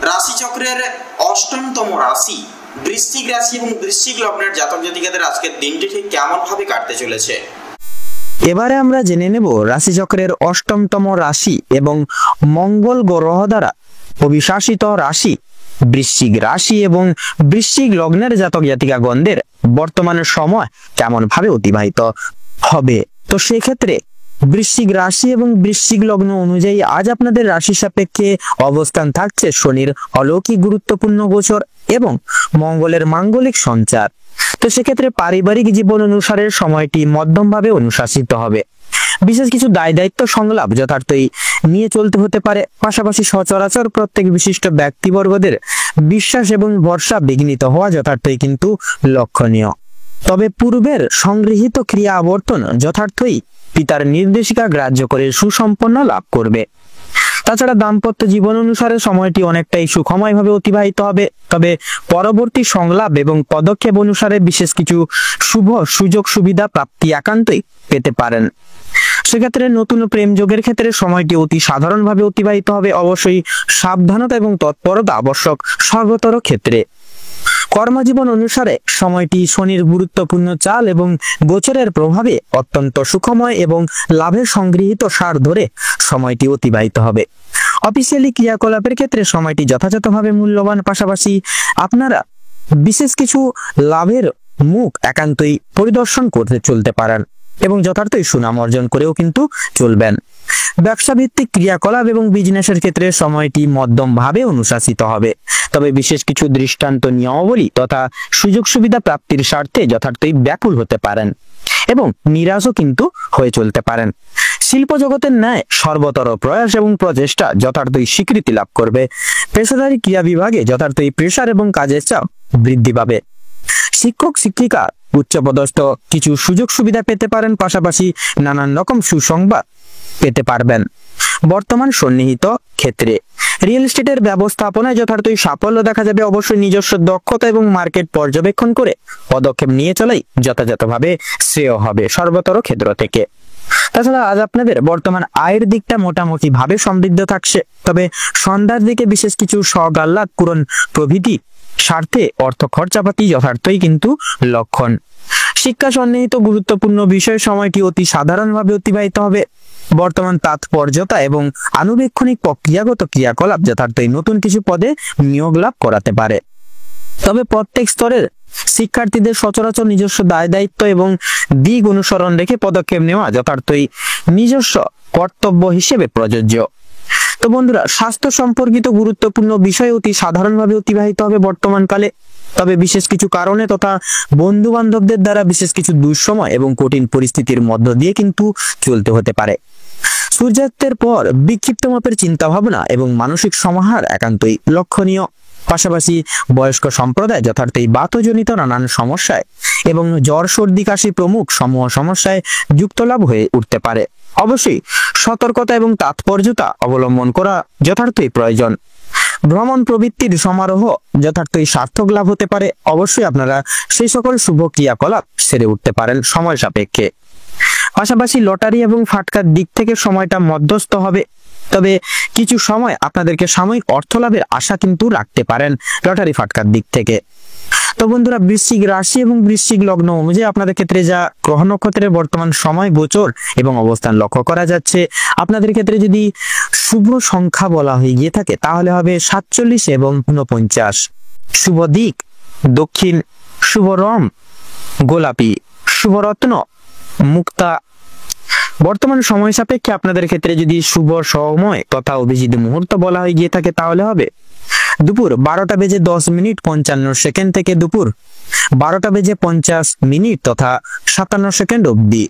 রাশি চক্রের অষ্টমতম রাশি বৃশ্চিক রাশি এবং বৃশ্চিক লগ্নের জাতক জাতিকাদের আজকের দিনটি ঠিক কেমন ভাবে কাটতে চলেছে। এবারে আমরা জেনে নেব রাশিচক্রের অষ্টমতম রাশি এবং মঙ্গল গ্রহ দ্বারা অভিশাসিত রাশি বৃশ্চিক রাশি এবং বৃশ্চিক লগ্নের জাতক জাতিকাগণদের বর্তমান সময় কেমন ভাবে অতিবাহিত হবে। তো সেক্ষেত্রে বৃশ্চিক রাশি এবং বৃশ্চিক লগ্ন অনুযায়ী আজ আপনাদের রাশি সাপেক্ষে অবস্থান থাকছে শনির অলৌকিক গুরুত্বপূর্ণ গোচর এবং মঙ্গলের মাঙ্গলিক সঞ্চার। তো সেক্ষেত্রে পারিবারিক জীবন অনুসারে সময়টি মধ্যমভাবে অনুশাসিত হবে। বিশেষ কিছু দায় দায়িত্ব সংলাপ যথার্থই নিয়ে চলতে হতে পারে। পাশাপাশি সচরাচর প্রত্যেক বিশিষ্ট ব্যক্তিবর্গদের বিশ্বাস এবং ভরসা বিঘ্নিত হওয়া যথার্থই কিন্তু লক্ষণীয়। তবে পূর্বের সংগৃহীত ক্রিয়া আবর্তন যথার্থই পিতার নির্দেশিকা গ্রাহ্য করে সুসম্পন্ন লাভ করবে। তাছাড়া দাম্পত্য জীবন অনুসারে সময়টি অনেকটাই সুখময়ভাবে অতিবাহিত হবে। তবে পরবর্তী সংলাপ এবং পদক্ষেপ অনুসারে বিশেষ কিছু শুভ সুযোগ সুবিধা প্রাপ্তি একান্তই পেতে পারেন। সেক্ষেত্রে নতুন প্রেম যোগের ক্ষেত্রে সময়টি অতি সাধারণভাবে অতিবাহিত হবে। অবশ্যই সাবধানতা এবং তৎপরতা আবশ্যক সর্বতর ক্ষেত্রে। কর্মজীবন অনুসারে সময়টি শনির গুরুত্বপূর্ণ চাল এবং গোচরের প্রভাবে অত্যন্ত সুখময় এবং লাভের সংগৃহীত সার ধরে সময়টি অতিবাহিত হবে। অফিসিয়ালি ক্রিয়াকলাপের ক্ষেত্রে সময়টি যথাযথভাবে মূল্যবান, পাশাপাশি আপনারা বিশেষ কিছু লাভের মুখ একান্তই পরিদর্শন করতে চলতে পারেন এবং যথার্থই সুনাম অর্জন করেও কিন্তু চলবেন। ব্যবসা ভিত্তিক ক্রিয়াকলাপ এবং বিজনেসের ক্ষেত্রে সময়টি মধ্যম ভাবে অনুশাসিত হবে, তবে বিশেষ কিছু দৃষ্টান্ত নিয়মাবলী তথা সুযোগ সুবিধা প্রাপ্তির স্বার্থে যথার্থই ব্যাকুল হতে পারেন এবং নিরাশও কিন্তু হয়ে চলতে পারেন। শিল্প জগতের ন্যায় সর্বতর প্রয়াস এবং প্রচেষ্টা যথার্থই স্বীকৃতি লাভ করবে। পেশাদারী ক্রিয়া বিভাগে যথার্থই প্রেসার এবং কাজের চাপ বৃদ্ধি পাবে। শিক্ষক শিক্ষিকা উচ্চপদস্থ কিছু সুযোগ সুবিধা পেতে পারেন, পাশাপাশি নানান রকম সুসংবাদ পেতে পারবেন। বর্তমান সন্নিহিত ক্ষেত্রে রিয়েল এস্টেটের ব্যবস্থাপনায় যথার্থই সাফল্য দেখা যাবে। অবশ্যই নিজস্ব দক্ষতা এবং মার্কেট পর্যবেক্ষণ করে পদক্ষেপ নিয়ে চলাই যথাযথভাবে শ্রেয় হবে সর্বতর ক্ষেত্র থেকে। তাছাড়া আজ আপনাদের বর্তমান আয়ের দিকটা মোটামুটি ভাবে সমৃদ্ধ থাকছে, তবে সন্ধ্যার দিকে বিশেষ কিছু শখ আহ্লাদ পূরণ প্রভৃতি স্বার্থে অর্থ খরচাপাতি যথার্থই কিন্তু লক্ষণ। শিক্ষা সন্নিহিত গুরুত্বপূর্ণ বিষয় সময়টি অতি সাধারণভাবে অতিবাহিত হবে। বর্তমান তাৎপর্যতা এবং আনুবেক্ষণিক প্রক্রিয়াগত ক্রিয়াকলাপ যথার্থই নতুন কিছু পদে নিয়োগ লাভ করাতে পারে। তবে প্রত্যেক স্তরের শিক্ষার্থীদের সচরাচর নিজস্ব দায় দায়িত্ব এবং দিক অনুসরণ রেখে পদক্ষেপ নেওয়া যথার্থই নিজস্ব কর্তব্য হিসেবে প্রযোজ্য। তো বন্ধুরা, স্বাস্থ্য সম্পর্কিত গুরুত্বপূর্ণ বিষয় অতি সাধারণভাবে অতিবাহিত হবে বর্তমানকালে, তবে বিশেষ কিছু কারণে তথা বন্ধু বান্ধবদের দ্বারা বিশেষ কিছু দুঃসময় এবং কঠিন পরিস্থিতির মধ্য দিয়ে কিন্তু চলতে হতে পারে। সূর্যাস্তের পর বিক্ষিপ্ত মাপের চিন্তা ভাবনা এবং মানসিক সমাহার একান্তই লক্ষণীয়। পাশাপাশি বয়স্ক সম্প্রদায় যথার্থই বাতজনিত নানান সমস্যায় এবং জ্বর সর্দি কাশি প্রমুখ সমূহ সমস্যায় যুক্ত লাভ হয়ে উঠতে পারে। অবশ্যই সতর্কতা এবং তাৎপর্যতা অবলম্বন করা যথার্থই প্রয়োজন। ভ্রমণ প্রবৃত্তির সমারোহ যথার্থই সার্থক লাভ হতে পারে। অবশ্যই আপনারা সেই সকল শুভ ক্রিয়াকলাপ সেরে উঠতে পারেন সময় সাপেক্ষে। পাশাপাশি লটারি এবং ফাটকার দিক থেকে সময়টা মধ্যস্থ হবে, তবে কিছু সময় আপনাদেরকে সাময়িক অর্থ লাভের আশা কিন্তু রাখতে পারেন লটারি ফাটকার দিক থেকে। তো বন্ধুরা, বৃশ্চিক রাশি এবং বৃশ্চিক লগ্ন অনুযায়ী আপনাদের ক্ষেত্রে যা গ্রহ নক্ষত্রের বর্তমান সময় গোচর এবং অবস্থান লক্ষ্য করা যাচ্ছে, আপনাদের ক্ষেত্রে যদি শুভ সংখ্যা বলা হয়ে গিয়ে থাকে তাহলে হবে 47 এবং 49। শুভ দিক দক্ষিণ, শুভ রং গোলাপি, শুভ রত্ন মুক্তা। বর্তমান সময় সাপেক্ষে আপনাদের ক্ষেত্রে যদি শুভ সময় তথা অভিজিৎ মুহূর্ত বলা হয়ে গিয়ে থাকে তাহলে হবে দুপুর 12:10:55 থেকে দুপুর 12:50 তথা 57 অবধি।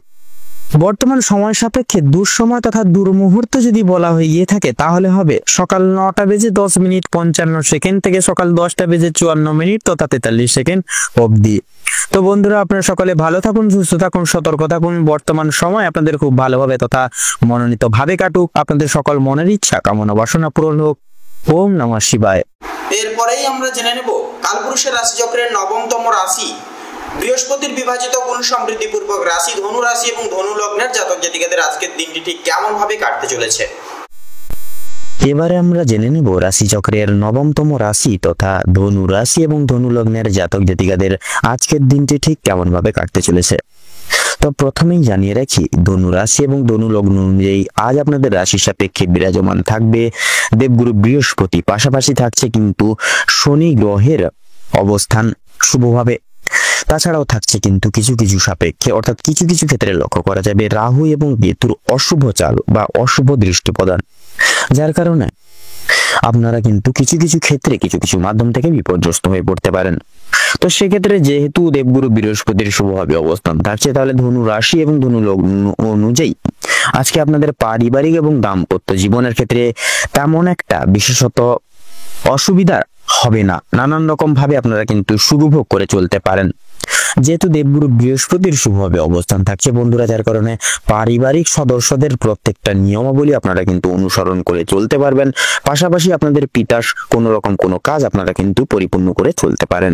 বর্তমান সময় সাপেক্ষে দুঃসময় তথা দুর্মুহূর্ত যদি বলা হয়ে গিয়ে থাকে তাহলে হবে সকাল 9:10:55 থেকে সকাল 10:54 তথা 43 অবধি। তো বন্ধুরা, আপনারা সকলে ভালো থাকুন, সুস্থ থাকুন, সতর্ক থাকুন। বর্তমান সময় আপনাদের খুব ভালোভাবে তথা মনোনীত ভাবে কাটুক। আপনাদের সকল মনের ইচ্ছা কামনা বাসনা পূরণ হোক। ওম নমঃ শিবায়। এরপরেই আমরা জেনে নেব কালপুরুষের রাশিচক্রের নবমতম রাশি বৃহস্পতির বিভাজিত কোন সমৃদ্ধিপূর্বক রাশি ধনু রাশি এবং ধনু লগ্নের জাতক জাতিকাদের আজকের দিনটি ঠিক কেমন ভাবে কাটতে চলেছে। এবারে আমরা জেনে নেব রাশিচক্রের নবমতম রাশি তথা ধনু রাশি এবং ধনু লগ্নের জাতক জাতিকাদের আজকের দিনটি ঠিক কেমন ভাবে কাটতে চলেছে। তো প্রথমেই জানিয়ে রাখি, ধনু রাশি এবং ধনু লগ্ন অনুযায়ী আজ আপনাদের রাশি সাপেক্ষে বিরাজমান থাকবে দেবগুরু বৃহস্পতি, পাশাপাশি থাকছে কিন্তু শনি গ্রহের অবস্থান শুভভাবে। তাছাড়াও থাকছে কিন্তু কিছু কিছু সাপেক্ষে অর্থাৎ কিছু কিছু ক্ষেত্রে লক্ষ্য করা যাবে রাহু এবং কেতুর অশুভ চাল বা অশুভ দৃষ্টি প্রদান, যার কারণে আপনারা কিন্তু কিছু কিছু ক্ষেত্রে কিছু কিছু মাধ্যম থেকে বিপর্যস্ত হয়ে পড়তে পারেন। তো সেক্ষেত্রে যেহেতু দেবগুরু বৃহস্পতির শুভভাবে অবস্থান থাকছে, তাহলে ধনু রাশি এবং ধনু লগ্ন অনুযায়ী আজকে আপনাদের পারিবারিক এবং দাম্পত্য জীবনের ক্ষেত্রে তেমন একটা বিশেষত অসুবিধা হবে না। নানান রকম ভাবে আপনারা কিন্তু সুখভোগ করে চলতে পারেন, যেহেতু দেবগুরু বৃহস্পতির শুভভাবে অবস্থান থাকছে বন্ধুরা, যার কারণে পারিবারিক সদস্যদের প্রত্যেকটা নিয়মাবলী আপনারা কিন্তু অনুসরণ করে চলতে পারবেন। পাশাপাশি আপনাদের পিতার কোনো রকম কোনো কাজ আপনারা কিন্তু পরিপূর্ণ করে চলতে পারেন।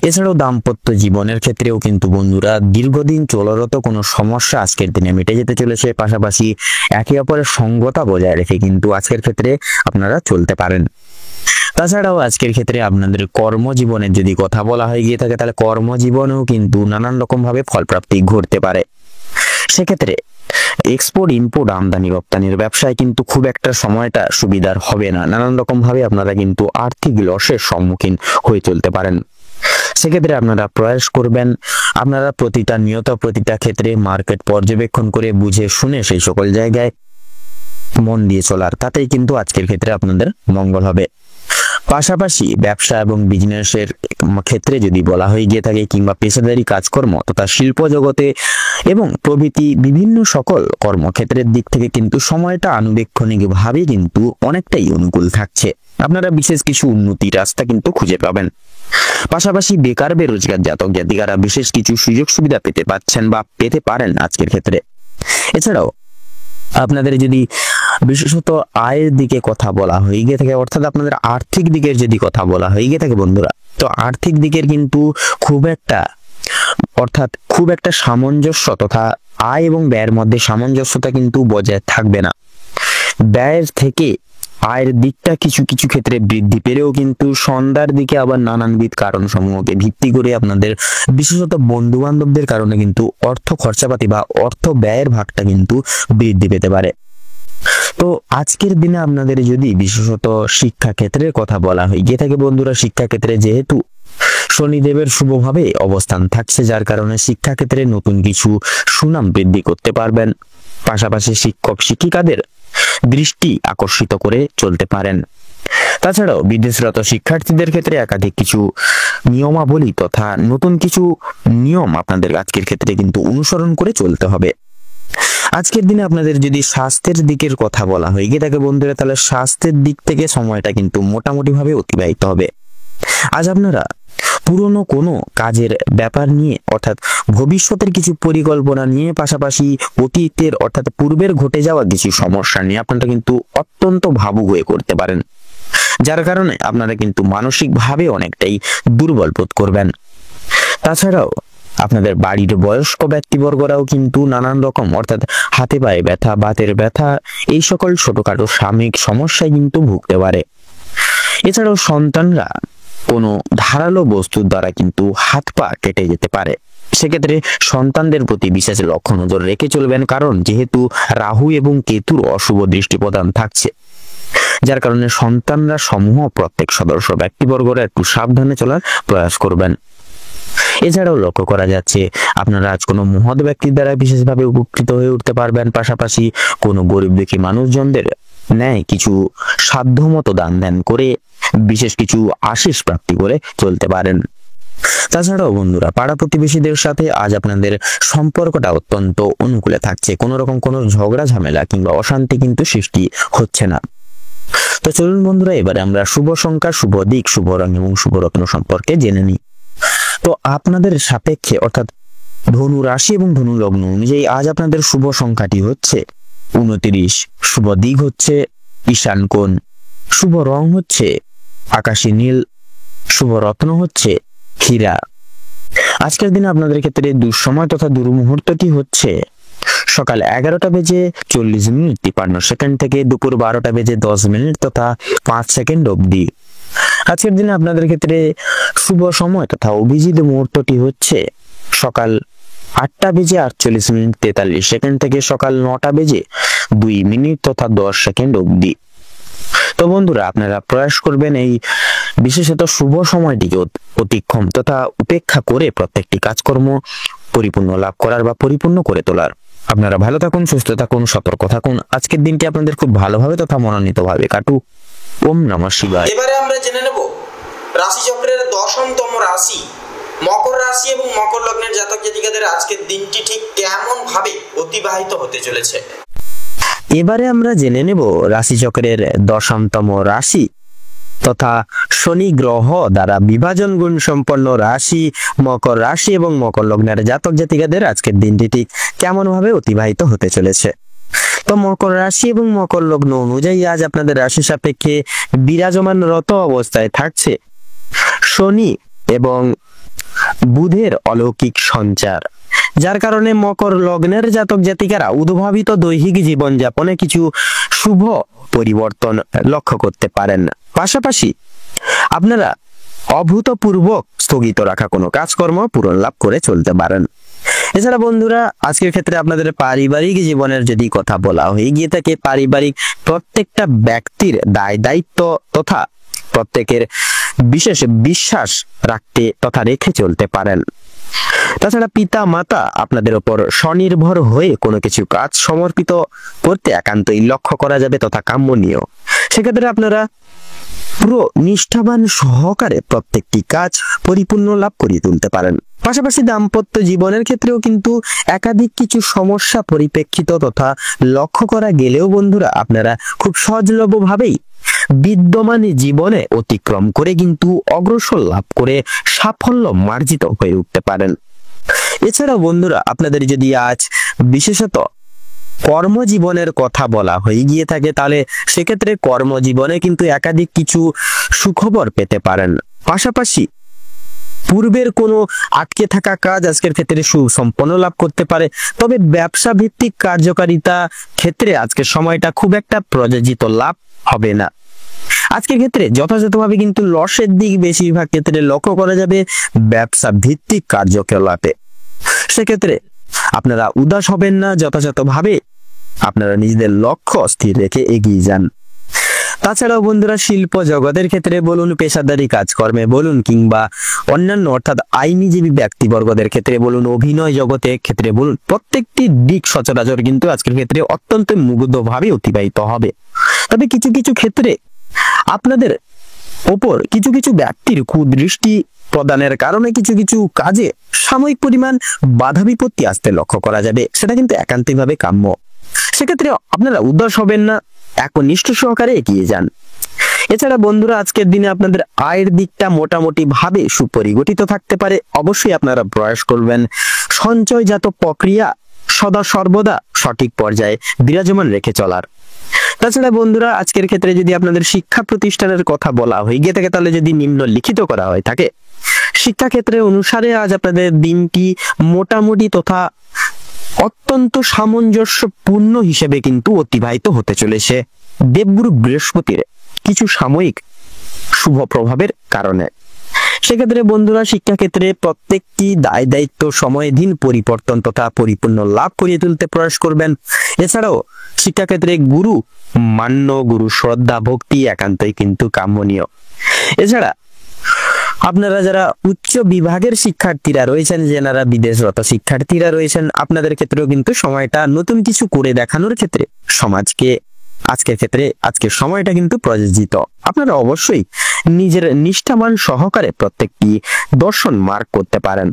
এছাড়াও দাম্পত্য জীবনের ক্ষেত্রেও কিন্তু বন্ধুরা দীর্ঘদিন চলরত কোনো সমস্যা আজকের দিনে মিটে যেতে চলেছে। পাশাপাশি একে অপরের সঙ্গতা বজায় রেখে কিন্তু আজকের ক্ষেত্রে আপনারা চলতে পারেন। তাছাড়াও আজকের ক্ষেত্রে আপনাদের কর্মজীবনের যদি কথা বলা হয়ে গিয়ে থাকে, তাহলে কর্মজীবনেও কিন্তু নানান রকম ভাবে ফলপ্রাপ্তি ঘটতে পারে। সেক্ষেত্রে এক্সপোর্ট ইম্পোর্ট আমদানি রপ্তানির ব্যবসায় কিন্তু খুব একটা সময়টা সুবিধার হবে না। নানান রকম ভাবে আপনারা কিন্তু আর্থিক লসের সম্মুখীন হয়ে চলতে পারেন। সেক্ষেত্রে আপনারা প্রয়াস করবেন আপনারা প্রতিটা ক্ষেত্রে মার্কেট পর্যবেক্ষণ করে বুঝে শুনে সেই সকল জায়গায় মন দিয়ে চলার, তাতেই কিন্তু আজকের ক্ষেত্রে আপনাদের মঙ্গল হবে। পাশাপাশি ব্যবসা এবং বিজনেসের ক্ষেত্রে যদি বলা হয়ে গিয়ে থাকে, কিংবা পেশাদারি কাজকর্ম তথা শিল্প জগতে এবং প্রভৃতি বিভিন্ন সকল কর্মক্ষেত্রের দিক থেকে কিন্তু সময়টা আনুবেক্ষণিকভাবে কিন্তু অনেকটাই অনুকূল থাকছে। আপনারা বিশেষ কিছু উন্নতির রাস্তা কিন্তু খুঁজে পাবেন। পাশাপাশি বেকার বেরোজগার জাতক জাতিকারা বিশেষ কিছু সুযোগ সুবিধা পেতে পাচ্ছেন বা পেতে পারেন আজকের ক্ষেত্রে। এছাড়াও আপনাদের যদি বিশেষত আয়ের দিকে কথা বলা হয়ে গিয়ে থাকে, অর্থাৎ আপনাদের আর্থিক দিকের যদি কথা বলা হয়ে গিয়ে থাকে বন্ধুরা, তো আর্থিক দিকের কিন্তু খুব একটা সামঞ্জস্য তথা আয় এবং ব্যয়ের মধ্যে সামঞ্জস্যতা কিন্তু বজায় থাকবে না। ব্যয়ের থেকে আয়ের দিকটা কিছু কিছু ক্ষেত্রে বৃদ্ধি পেলেও কিন্তু সন্ধ্যার দিকে আবার নানানবিধ কারণ সমূহকে ভিত্তি করে আপনাদের বিশেষত বন্ধু বান্ধবদের কারণে কিন্তু অর্থ খরচাপাতি বা অর্থ ব্যয়ের ভাগটা কিন্তু বৃদ্ধি পেতে পারে। তো আজকের দিনে আপনাদের যদি বিশেষত শিক্ষা ক্ষেত্রের কথা বলা হয় গিয়ে থাকে বন্ধুরা, শিক্ষা ক্ষেত্রে যেহেতু শনিদেবের শুভভাবে অবস্থান থাকছে, যার কারণে শিক্ষা ক্ষেত্রে নতুন কিছু সুনাম বৃদ্ধি করতে পারবেন। পাশাপাশি শিক্ষক শিক্ষিকাদের দৃষ্টি আকর্ষিত করে চলতে পারেন। তাছাড়াও বিদেশরত শিক্ষার্থীদের ক্ষেত্রে একাধিক কিছু নিয়মাবলী তথা নতুন কিছু নিয়ম আপনাদের আজকের ক্ষেত্রে কিন্তু অনুসরণ করে চলতে হবে। আজকের দিনে আপনাদের যদি স্বাস্থ্যের দিকের কথা বলা হয় গিয়ে থাকে বন্ধুরা, তাহলে স্বাস্থ্যের দিক থেকে সময়টা কিন্তু মোটামুটি ভাবে অতিবাহিত হবে। আজ আপনারা পুরনো কোনো কাজের ব্যাপার নিয়ে অর্থাৎ ভবিষ্যতের কিছু পরিকল্পনা নিয়ে, পাশাপাশি অতীতের অর্থাৎ পূর্বের ঘটে যাওয়া কিছু সমস্যা নিয়ে আপনারা কিন্তু অত্যন্ত ভাবুক হয়ে করতে পারেন, যার কারণে আপনারা কিন্তু মানসিকভাবে অনেকটাই দুর্বল বোধ করবেন। তাছাড়াও আপনাদের বাড়ির বয়স্ক ব্যক্তিবর্গরাও কিন্তু নানান রকম অর্থাৎ হাতে পায়ে ব্যথা, বাতের ব্যথা, এই সকল ছোটখাটো সাময়িক সমস্যায় কিন্তু ভুগতে পারে। এছাড়াও সন্তানরা কোনো ধারালো বস্তুর দ্বারা কিন্তু হাত পা কেটে যেতে পারে। সেক্ষেত্রে সন্তানদের প্রতি বিশেষ লক্ষ্য নজর রেখে চলবেন, কারণ যেহেতু রাহু এবং কেতুর অশুভ দৃষ্টি প্রদান থাকছে, যার কারণে সন্তানরা সমূহ প্রত্যেক সদস্য ব্যক্তিবর্গরা একটু সাবধানে চলার প্রয়াস করবেন। এছাড়াও লক্ষ্য করা যাচ্ছে আপনারা আজ কোনো মহৎ ব্যক্তির দ্বারা বিশেষভাবে উপকৃত হয়ে উঠতে পারবেন। পাশাপাশি কোনো গরিব দুঃখী মানুষজনদের ন্যায় কিছু সাধ্যমতো দান ধ্যান করে বিশেষ কিছু আশীষ প্রাপ্তি করে চলতে পারেন। তাছাড়াও বন্ধুরা পাড়া প্রতিবেশীদের সাথে আজ আপনাদের সম্পর্কটা অত্যন্ত অনুকূলে থাকছে, কোনো রকম কোনো ঝগড়া ঝামেলা কিংবা অশান্তি কিন্তু সৃষ্টি হচ্ছে না। তো চলুন বন্ধুরা, এবারে আমরা শুভ সংখ্যা, শুভ দিক, শুভ রং এবং শুভ রত্ন সম্পর্কে জেনে নিই। তো আপনাদের সাপেক্ষে অর্থাৎ ধনু রাশি এবং ধনু লগ্ন অনুযায়ী আজ আপনাদের শুভ সংখ্যাটি হচ্ছে 29, শুভ দিক হচ্ছে ঈশান কোণ, শুভ রং হচ্ছে আকাশী নীল, শুভ রত্ন হচ্ছে হীরা। আজকের দিনে আপনাদের ক্ষেত্রে দুঃসময় তথা দুর্মুহূর্তটি হচ্ছে সকাল 11টা বেজে 40 মিনিট 53 সেকেন্ড থেকে দুপুর 12টা বেজে 10 মিনিট তথা 5 সেকেন্ড অবধি। আজকের দিনে আপনাদের ক্ষেত্রে শুভ সময় তথা অভিজিৎ মুহূর্তটি হচ্ছে সকাল 8টা বেজে 48 মিনিট 43 সেকেন্ড থেকে সকাল 9টা বেজে 2 মিনিট তথা 10 সেকেন্ড অবধি। তো বন্ধুরা আপনারা প্রয়াস করবেন এই বিশেষত শুভ সময়টিকে অতিক্রম তথা উপেক্ষা করে প্রত্যেকটি কাজকর্ম পরিপূর্ণ লাভ করার বা পরিপূর্ণ করে তোলার। আপনারা ভালো থাকুন, সুস্থ থাকুন, সতর্ক থাকুন। আজকের দিনটি আপনাদের খুব ভালোভাবে তথা মনোনীতভাবে কাটুক। ওম নমঃ শিবায়। এবারে আমরা জেনে নেব রাশিচক্রের 10তম রাশি মকর রাশি এবং মকর লগ্নের জাতক জাতিকাদের আজকের দিনটি ঠিক কেমন ভাবে অতিবাহিত হতে চলেছে। এবারে আমরা জেনে নেব রাশিচক্রের 10তম রাশি তথা শনি গ্রহ দ্বারা বিভাজন গুণ সম্পন্ন রাশি মকর রাশি এবং মকর লগ্নের জাতক জাতিকাদের আজকের দিনটি ঠিক কেমন ভাবে অতিবাহিত হতে চলেছে। তো মকর রাশি এবং মকর লগ্ন অনুযায়ী আজ আপনাদের রাশি সাপেক্ষে বিরাজমানরত অবস্থায় থাকছে শনি এবং বুধের অলৌকিক সঞ্চার, যার কারণে মকর লগ্নের জাতক জাতিকারা উদ্ভাবিত দৈহিক জীবনযাপনে কিছু শুভ পরিবর্তন লক্ষ্য করতে পারেন। পাশাপাশি আপনারা অভূতপূর্ব স্থগিত রাখা কোনো কাজকর্ম পূরণ লাভ করে চলতে পারেন। এছাড়া বন্ধুরা, আজকের ক্ষেত্রে আপনাদের পারিবারিক জীবনের যদি কথা বলা হয়ে গিয়ে থাকে, পারিবারিক প্রত্যেকটা ব্যক্তির দায় দায়িত্ব তথা প্রত্যেকের বিশেষ বিশ্বাস রাখতে তথা রেখে চলতে পারেন। তাছাড়া পিতা মাতা আপনাদের উপর স্বনির্ভর হয়ে কোনো কিছু কাজ সমর্পিত করতে একান্তই লক্ষ্য করা যাবে তথা কাম্যনীয়। সেক্ষেত্রে আপনারা পুরো নিষ্ঠাবান সহকারে প্রত্যেকটি কাজ পরিপূর্ণ লাভ করিয়ে তুলতে পারেন। পাশাপাশি দাম্পত্য জীবনের ক্ষেত্রেও কিন্তু একাধিক কিছু সমস্যা পরিপ্রেক্ষিত তথা লক্ষ্য করা গেলেও বন্ধুরা, আপনারা খুব সহজলভ্যভাবেই বিদ্যমান জীবনে অতিক্রম করে কিন্তু অগ্রসর লাভ করে সাফল্য মার্জিত হয়ে উঠতে পারেন। এছাড়া বন্ধুরা, আপনাদের যদি আজ বিশেষত কর্মজীবনের কথা বলা হয়ে গিয়ে থাকে, তাহলে সেক্ষেত্রে কর্মজীবনে কিন্তু একাধিক কিছু সুখবর পেতে পারেন। পাশাপাশি পূর্বের কোনো আটকে থাকা কাজ আজকের ক্ষেত্রে সুসম্পন্ন লাভ করতে পারে। তবে ব্যবসা ভিত্তিক কার্যকারিতা ক্ষেত্রে আজকের সময়টা খুব একটা প্রযোজিত লাভ হবে না। আজকের ক্ষেত্রে যথাযথভাবে কিন্তু লসের দিক বেশিরভাগ ক্ষেত্রে লক্ষ্য করা যাবে ব্যবসা ভিত্তিক কার্যকলাপে। সেক্ষেত্রে আপনারা উদাস হবেন না, যথাযথভাবে আপনারা নিজেদের লক্ষ্য স্থির রেখে এগিয়ে যান। তাছাড়াও বন্ধুরা, শিল্প জগতের ক্ষেত্রে বলুন, পেশাদারি কাজকর্মে বলুন, কিংবা অন্যান্য অর্থাৎ আইনজীবী ব্যক্তিবর্গদের ক্ষেত্রে বলুন, অভিনয় জগতের ক্ষেত্রে বলুন, প্রত্যেকটি দিক সচরাচর কিন্তু আজকের ক্ষেত্রে অত্যন্ত মুগ্ধভাবে অতিবাহিত হবে। তবে কিছু কিছু ক্ষেত্রে আপনাদের ওপর কিছু কিছু ব্যক্তির কুদৃষ্টি প্রদানের কারণে কিছু কিছু কাজে সাময়িক পরিমাণ বাধা বিপত্তি আসতে লক্ষ্য করা যাবে, সেটা কিন্তু একান্তভাবে কাম্য। সেক্ষেত্রে আপনারা উদাস হবেন না, একনিষ্ঠ সহকারে এগিয়ে যান। এছাড়া বন্ধুরা, আজকের দিনে আপনাদের আয়ের দিকটা মোটামুটি ভাবে সুপরিগঠিত থাকতে পারে। অবশ্যই আপনারা প্রয়াস করবেন সঞ্চয়জাত প্রক্রিয়া সদা সর্বদা সঠিক পর্যায়ে বিরাজমান রেখে চলার। তাছাড়া বন্ধুরা, আজকের ক্ষেত্রে যদি আপনাদের শিক্ষা প্রতিষ্ঠানের কথা বলা হয়ে গিয়ে থাকে, তাহলে যদি নিম্নলিখিত করা হয় থাকে, শিক্ষা ক্ষেত্রে অনুসারে আজ আপনাদের দিনটি মোটামুটি তথা অত্যন্ত সামঞ্জস্যপূর্ণ হিসেবে কিন্তু অতিবাহিত হতে চলেছে দেবগুরু বৃহস্পতির কিছু সাময়িক শুভ প্রভাবের কারণে। সেক্ষেত্রে বন্ধুরা, শিক্ষাক্ষেত্রে প্রত্যেকটি দায় দায়িত্ব সময়াধীন পরিবর্তন তথা পরিপূর্ণ লাভ করিয়ে তুলতে প্রয়াস করবেন। এছাড়াও শিক্ষাক্ষেত্রে গুরু মান্য, গুরু শ্রদ্ধা ভক্তি একান্তই কিন্তু কাম্যনীয়। এছাড়া আপনারা যারা উচ্চ বিভাগের শিক্ষার্থীরা রয়েছেন, যারা বিদেশরত শিক্ষার্থীরা রয়েছেন, আপনাদের ক্ষেত্রেও কিন্তু সময়টা নতুন কিছু করে দেখানোর ক্ষেত্রে সমাজকে আজকের সময়টা কিন্তু প্রযোজিত। আপনারা অবশ্যই নিজের নিষ্ঠাবান সহকারে প্রত্যেকটি দর্শন মার্ক করতে পারেন।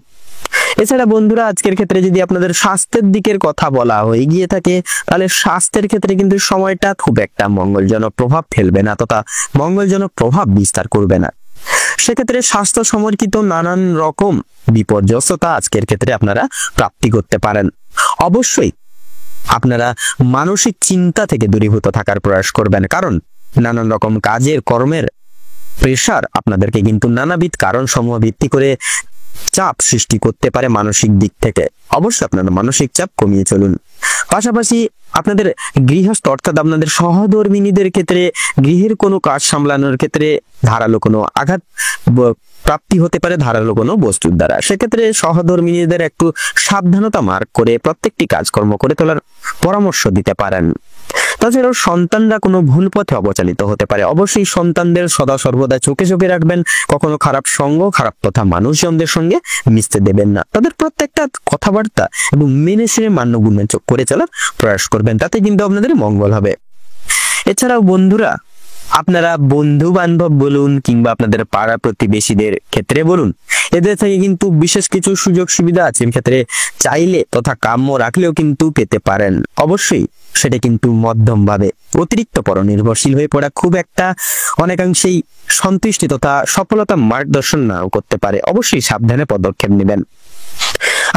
এছাড়া বন্ধুরা, আজকের ক্ষেত্রে যদি আপনাদের স্বাস্থ্যের দিকের কথা বলা হয়ে গিয়ে থাকে, তাহলে স্বাস্থ্যের ক্ষেত্রে কিন্তু সময়টা খুব একটা মঙ্গলজনক প্রভাব ফেলবে না তথা মঙ্গলজনক প্রভাব বিস্তার করবে না। সেক্ষেত্রে স্বাস্থ্য সম্পর্কিত নানান রকম বিপর্যস্ততা আজকের ক্ষেত্রে আপনারা প্রাপ্তি করতে পারেন। অবশ্যই আপনারা মানসিক চিন্তা থেকে দূরীভূত থাকার প্রয়াস করবেন, কারণ নানান রকম কাজের কর্মের প্রেশার আপনাদেরকে কিন্তু নানাবিধ কারণ সমূহ ভিত্তি করে চাপ সৃষ্টি করতে পারে মানসিক দিক থেকে। অবশ্যই আপনারা মানসিক চাপ কমিয়ে চলুন। পাশাপাশি আপনাদের গৃহস্থ অর্থাৎ আপনাদের সহধর্মিনীদের ক্ষেত্রে গৃহের কোনো কাজ সামলানোর ক্ষেত্রে ধারালো কোনো আঘাত প্রাপ্তি হতে পারে ধারালো কোনো বস্তুর দ্বারা। সেক্ষেত্রে সহধর্মিনীদের একটু সাবধানতা মার্ক করে প্রত্যেকটি কাজকর্ম করে তোলার পরামর্শ দিতে পারেন। তাছাড়াও সন্তানরা কোনো ভুল পথে অবচালিত হতে পারে। অবশ্যই সন্তানদের সদা সর্বদা চোখে চোখে রাখবেন, কখনো খারাপ সঙ্গ খারাপ তথা মানুষজনদের সঙ্গে মিশতে দেবেন না। তাদের প্রত্যেকটা কথাবার্তা এবং মেনে সেরে মান্যগুণ্য করে চলার প্রয়াস করবেন, তাতে কিন্তু আপনাদের মঙ্গল হবে। এছাড়াও বন্ধুরা, আপনারা বন্ধু বান্ধব বলুন কিংবা আপনাদের পাড়া প্রতিবেশীদের ক্ষেত্রে বলুন, এদের থেকে কিন্তু বিশেষ কিছু সুযোগ সুবিধা আছে ক্ষেত্রে চাইলে তথা কাম্য রাখলেও কিন্তু পেতে পারেন। অবশ্যই সেটা কিন্তু মধ্যম ভাবে অতিরিক্ত পরনির্ভরশীল হয়ে পড়া খুব একটা অনেকাংশেই সন্তুষ্টি তথা সফলতা মার্গদর্শন নাও করতে পারে। অবশ্যই সাবধানে পদক্ষেপ নেবেন।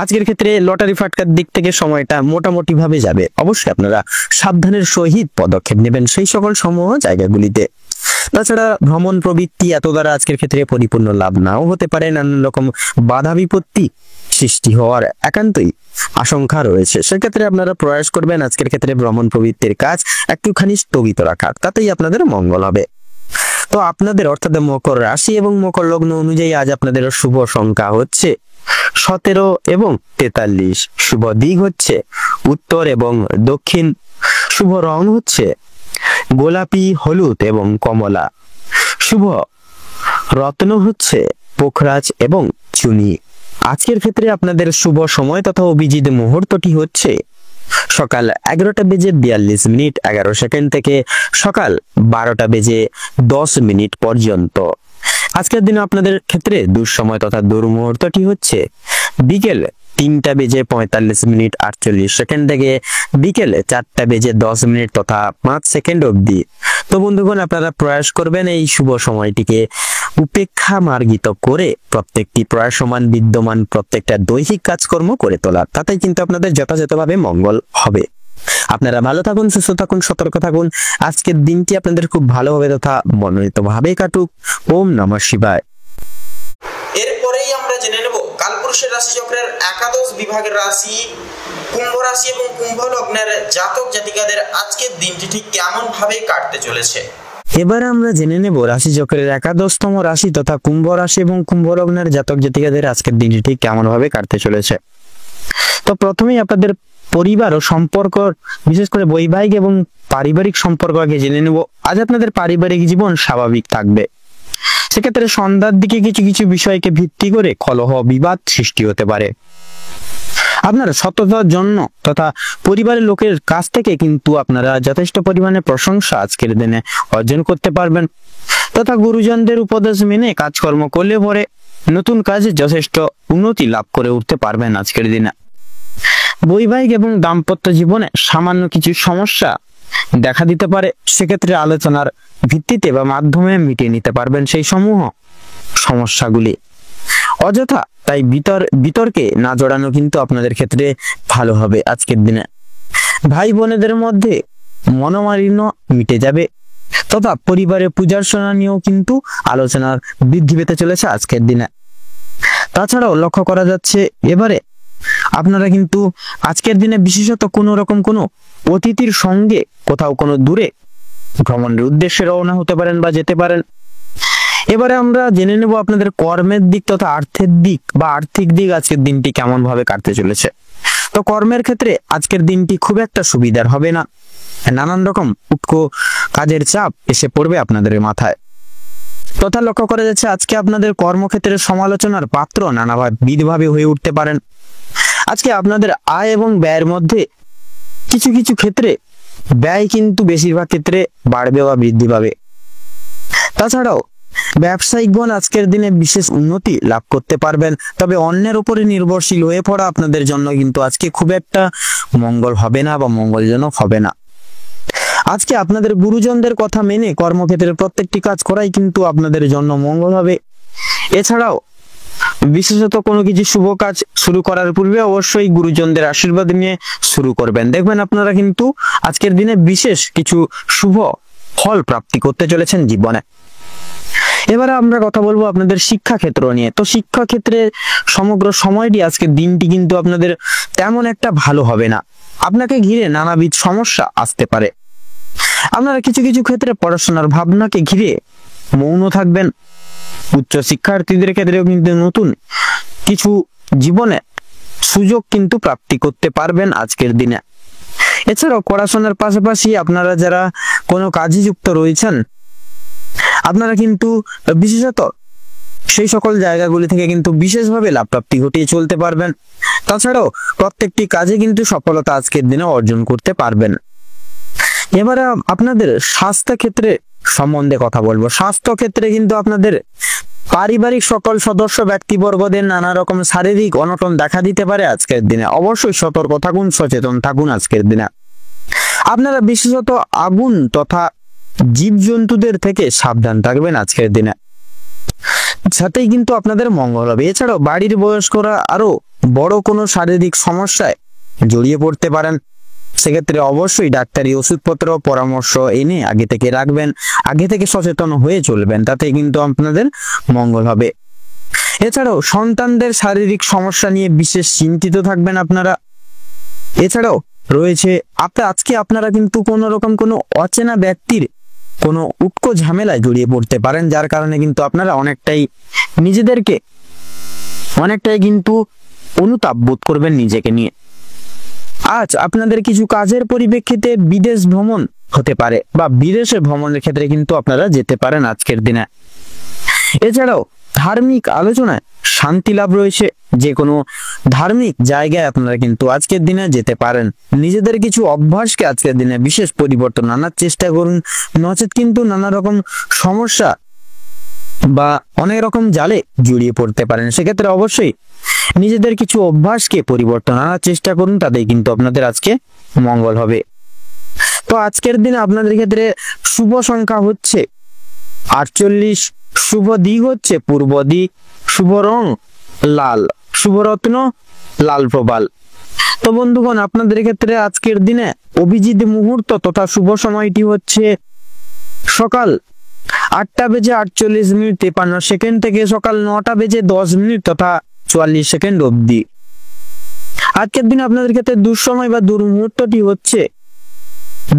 আজকের ক্ষেত্রে লটারি ফাটকার দিক থেকে সময়টা মোটামুটি ভাবে যাবে। অবশ্যই আপনারা সাবধানের সহিত পদক্ষেপ নেবেন সেই সকল সমূহ জায়গাগুলিতে। তাছাড়া ভ্রমণ প্রবৃত্তি এত দ্বারা আজকের ক্ষেত্রে পরিপূর্ণ লাভ নাও হতে পারে, নানান রকম বাধা বিপত্তি সৃষ্টি হওয়ার একান্তই আশঙ্কা রয়েছে। সেক্ষেত্রে আপনারা প্রয়াস করবেন আজকের ক্ষেত্রে ভ্রমণ প্রবৃত্তির কাজ একটুখানি স্থগিত রাখার, তাতেই আপনাদের মঙ্গল হবে। তো আপনাদের অর্থাৎ মকর রাশি এবং মকর লগ্ন অনুযায়ী আজ আপনাদের শুভ সংখ্যা হচ্ছে 17 এবং 43। শুভ দিক হচ্ছে উত্তর এবং দক্ষিণ। শুভ রং হচ্ছে গোলাপি, হলুদ এবং কমলা। শুভ রত্ন হচ্ছে পোখরাজ এবং চুনি। আজকের ক্ষেত্রে আপনাদের শুভ সময় তথা অভিজিৎ মুহূর্তটি হচ্ছে সকাল 11:42 থেকে সকাল 12:10 পর্যন্ত। আজকের দিনে আপনাদের ক্ষেত্রে দুঃসময় তথা দুর্মুহূর্তটি হচ্ছে বিকেল 3:45 থেকে বিকেল 4:10 তথা 5 সেকেন্ড অবধি। তো বন্ধুগণ, আপনারা প্রয়াস করবেন এই শুভ সময়টিকে উপেক্ষা মার্গিত করে প্রত্যেকটি প্রয়াসমান বিদ্যমান প্রত্যেকটা দৈহিক কাজকর্ম করে তোলা, তাতে কিন্তু আপনাদের যথাযথভাবে মঙ্গল হবে। আপনারা ভালো থাকুন, সুস্থ থাকুন, সতর্ক থাকুন। আজকের দিনটি আপনাদের খুব ভালোভাবে তথা মনোনীতভাবে কাটুক। ওম নমঃ শিবায়। এরপরেই আমরা জেনে নেব কালপুরুষের রাশিচক্রের একাদশ বিভাগের রাশি কুম্ভ রাশি এবং কুম্ভ লগ্নের জাতক জাতিকাদের আজকের দিনটি ঠিক কেমন ভাবে কাটতে চলেছে। এবার আমরা জেনে নেব রাশিচক্রের একাদশতম রাশি তথা কুম্ভ রাশি এবং কুম্ভ লগ্নের জাতক জাতিকাদের আজকের দিনটি ঠিক কেমন ভাবে কাটতে চলেছে। তো প্রথমেই আপনাদের পরিবার ও সম্পর্ক, বিশেষ করে বৈবাহিক এবং পারিবারিক সম্পর্ক আগে জেনে নেব। আজ আপনাদের পারিবারিক জীবন স্বাভাবিক থাকবে। সেক্ষেত্রে সন্ধ্যার দিকে কিছু কিছু বিষয়কে ভিত্তি করে কলহ বিবাদ সৃষ্টি হতে পারে। আপনার সততার জন্য তথা পরিবারের লোকের কাছ থেকে কিন্তু আপনারা যথেষ্ট পরিমাণে প্রশংসা আজকের দিনে অর্জন করতে পারবেন তথা গুরুজনদের উপদেশ মেনে কাজকর্ম করলে পরে নতুন কাজে যথেষ্ট উন্নতি লাভ করে উঠতে পারবেন আজকের দিনে। বৈবাহিক এবং দাম্পত্য জীবনে সামান্য কিছু সমস্যা দেখা দিতে পারে, সেক্ষেত্রে আলোচনার ভিত্তিতে বা মাধ্যমে মিটিয়ে নিতে পারবেন সেই সমূহ সমস্যাগুলি। অযথা তাই বিতর্কে না জড়ানো কিন্তু আপনাদের ক্ষেত্রে ভালো হবে আজকের দিনে। ভাই বোনেদের মধ্যে মনোমালিন্য মিটে যাবে তথা পরিবারের পূজার্চনা নিয়েও কিন্তু আলোচনার বৃদ্ধি পেতে চলেছে আজকের দিনে। তাছাড়াও লক্ষ্য করা যাচ্ছে এবারে আপনারা কিন্তু আজকের দিনে বিশেষত কোনো রকম কোনো অতিথির সঙ্গে কোথাও কোনো দূরে ভ্রমণের উদ্দেশ্যে রওনা হতে পারেন বা যেতে পারেন। এবারে আমরা জেনে নেব আপনাদের কর্মের দিক তথা আর্থিক দিক আজকের দিনটি কেমন ভাবে কাটতে চলেছে। তো কর্মের ক্ষেত্রে আজকের দিনটি খুব একটা সুবিধার হবে না। নানান রকম উটকো কাজের চাপ এসে পড়বে আপনাদের মাথায়। তথা লক্ষ্য করা যাচ্ছে আজকে আপনাদের কর্মক্ষেত্রে সমালোচনার পাত্র নানাভাবে হয়ে উঠতে পারেন। আজকে আপনাদের আয় এবং ব্যয়ের মধ্যে কিছু কিছু ক্ষেত্রে ব্যয় কিন্তু বেশিরভাগ ক্ষেত্রে বাড়বে বা বৃদ্ধি পাবে। তাছাড়াও ব্যবসায়িকগণ আজকের দিনে বিশেষ উন্নতি লাভ করতে পারবেন, তবে অন্যের উপরে নির্ভরশীল হয়ে পড়া আপনাদের জন্য কিন্তু আজকে খুব একটা মঙ্গল হবে না বা মঙ্গলজনক হবে না। আজকে আপনাদের গুরুজনদের কথা মেনে কর্মক্ষেত্রের প্রত্যেকটি কাজ করাই কিন্তু আপনাদের জন্য মঙ্গল হবে। এছাড়াও বিশেষত কোনো কিছু শুভ কাজ শুরু করার পূর্বে অবশ্যই গুরুজনদের আশীর্বাদ নিয়ে শুরু করবেন। দেখবেন আপনারা কিন্তু আজকের দিনে বিশেষ কিছু শুভ ফল প্রাপ্তি করতে চলেছেন জীবনে। এবারে আমরা কথা বলবো আপনাদের শিক্ষা ক্ষেত্র নিয়ে। তো শিক্ষা ক্ষেত্রে সমগ্র সময়টি আজকের দিনটি কিন্তু আপনাদের তেমন একটা ভালো হবে না। আপনাকে ঘিরে নানাবিধ সমস্যা আসতে পারে। আপনারা কিছু কিছু ক্ষেত্রে পড়াশোনার ভাবনাকে ঘিরে মৌন থাকবেন। উচ্চ শিক্ষার্থীদের ক্ষেত্রেও কিন্তু নতুন কিছু জীবনে সুযোগ কিন্তু প্রাপ্তি করতে পারবেন আজকের দিনে। এছাড়াও পড়াশোনার পাশাপাশি আপনারা যারা কোনো কাজে যুক্ত রয়েছেন আপনারা কিন্তু বিশেষত সেই সকল জায়গাগুলি থেকে কিন্তু বিশেষভাবে লাভ প্রাপ্তি ঘটিয়ে চলতে পারবেন। তাছাড়াও প্রত্যেকটি কাজে কিন্তু সফলতা আজকের দিনে অর্জন করতে পারবেন। এবারে আপনাদের স্বাস্থ্য ক্ষেত্রে সম্বন্ধে কথা বলবো। স্বাস্থ্য ক্ষেত্রে কিন্তু আপনাদের পারিবারিক সকল সদস্য ব্যক্তিবর্গদের নানা রকম শারীরিক অনটন দেখা দিতে পারে আজকের দিনে। অবশ্যই সতর্ক থাকুন, সচেতন থাকুন আজকের দিনে। আপনারা বিশেষত আগুন তথা জীবজন্তুদের থেকে সাবধান থাকবেন আজকের দিনে, সাথেই কিন্তু আপনাদের মঙ্গল হবে। এছাড়াও বাড়ির বয়স্করা আরো বড় কোনো শারীরিক সমস্যায় জড়িয়ে পড়তে পারেন। সেক্ষেত্রে অবশ্যই ডাক্তারি ওষুধপত্র পরামর্শ এনে আগে থেকে রাখবেন, আগে থেকে সচেতন হয়ে চলবেন, তাতে কিন্তু আপনাদের মঙ্গল হবে। এছাড়াও সন্তানদের শারীরিক সমস্যা নিয়ে বিশেষ চিন্তিত থাকবেন আপনারা। এছাড়াও রয়েছে আজকে আপনারা কিন্তু কোনো রকম কোনো অচেনা ব্যক্তির কোনো উটকো ঝামেলায় জড়িয়ে পড়তে পারেন, যার কারণে কিন্তু আপনারা নিজেদেরকে অনেকটাই কিন্তু অনুতাপ বোধ করবেন নিজেকে নিয়ে। আজ আপনাদের কিছু কাজের পরিপ্রেক্ষিতে বিদেশ ভ্রমণ হতে পারে বা বিদেশে ভ্রমণের ক্ষেত্রে কিন্তু আপনারা যেতে পারেন আজকের দিনে। এছাড়াও ধার্মিক আলোচনায় শান্তি লাভ রয়েছে, যে কোনো ধার্মিক জায়গায় আপনারা কিন্তু আজকের দিনে যেতে পারেন। নিজেদের কিছু অভ্যাসকে আজকের দিনে বিশেষ পরিবর্তন আনার চেষ্টা করুন, নচেত কিন্তু নানা রকম সমস্যা বা অনেক রকম জালে জড়িয়ে পড়তে পারেন। সেক্ষেত্রে অবশ্যই নিজেদের কিছু অভ্যাসকে পরিবর্তন আনার চেষ্টা করুন, তাতেই কিন্তু আপনাদের আজকে মঙ্গল হবে। তো আজকের দিনে আপনাদের ক্ষেত্রে শুভ সংখ্যা হচ্ছে 48, শুভ দিক হচ্ছে পূর্ব দিক, শুভ রং লাল, শুভ রত্ন লাল প্রবাল। তো বন্ধুগণ, আপনাদের ক্ষেত্রে আজকের দিনে অভিজিৎ মুহূর্ত তথা শুভ সময়টি হচ্ছে সকাল 8:48:53 থেকে সকাল 9:10 তথা 44 সেকেন্ড অবধি। আজকের দিনে আপনাদের ক্ষেত্রে দুঃসময় বা দুর্মুহূর্তটি হচ্ছে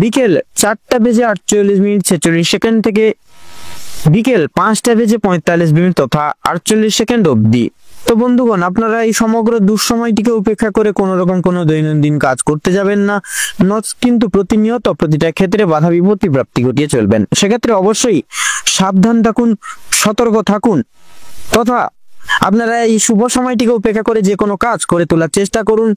বিকেল 4:48:46 থেকে বিকেল 5:45 তথা 48 সেকেন্ড অবধি। তো বন্ধুগণ, আপনারা এই সমগ্র দুঃসময়টিকে উপেক্ষা করে কোনো রকম কোনো দৈনন্দিন কাজ করতে যাবেন না, কিন্তু প্রতিনিয়ত প্রতিটা ক্ষেত্রে বাধা বিপত্তি প্রাপ্তি ঘটিয়ে চলবেন। সেক্ষেত্রে অবশ্যই সাবধান থাকুন, সতর্ক থাকুন, তথা আপনারা এই শুভ সময়টিকে উপেক্ষা করে যে কোনো কাজ করে তোলার চেষ্টা করুন।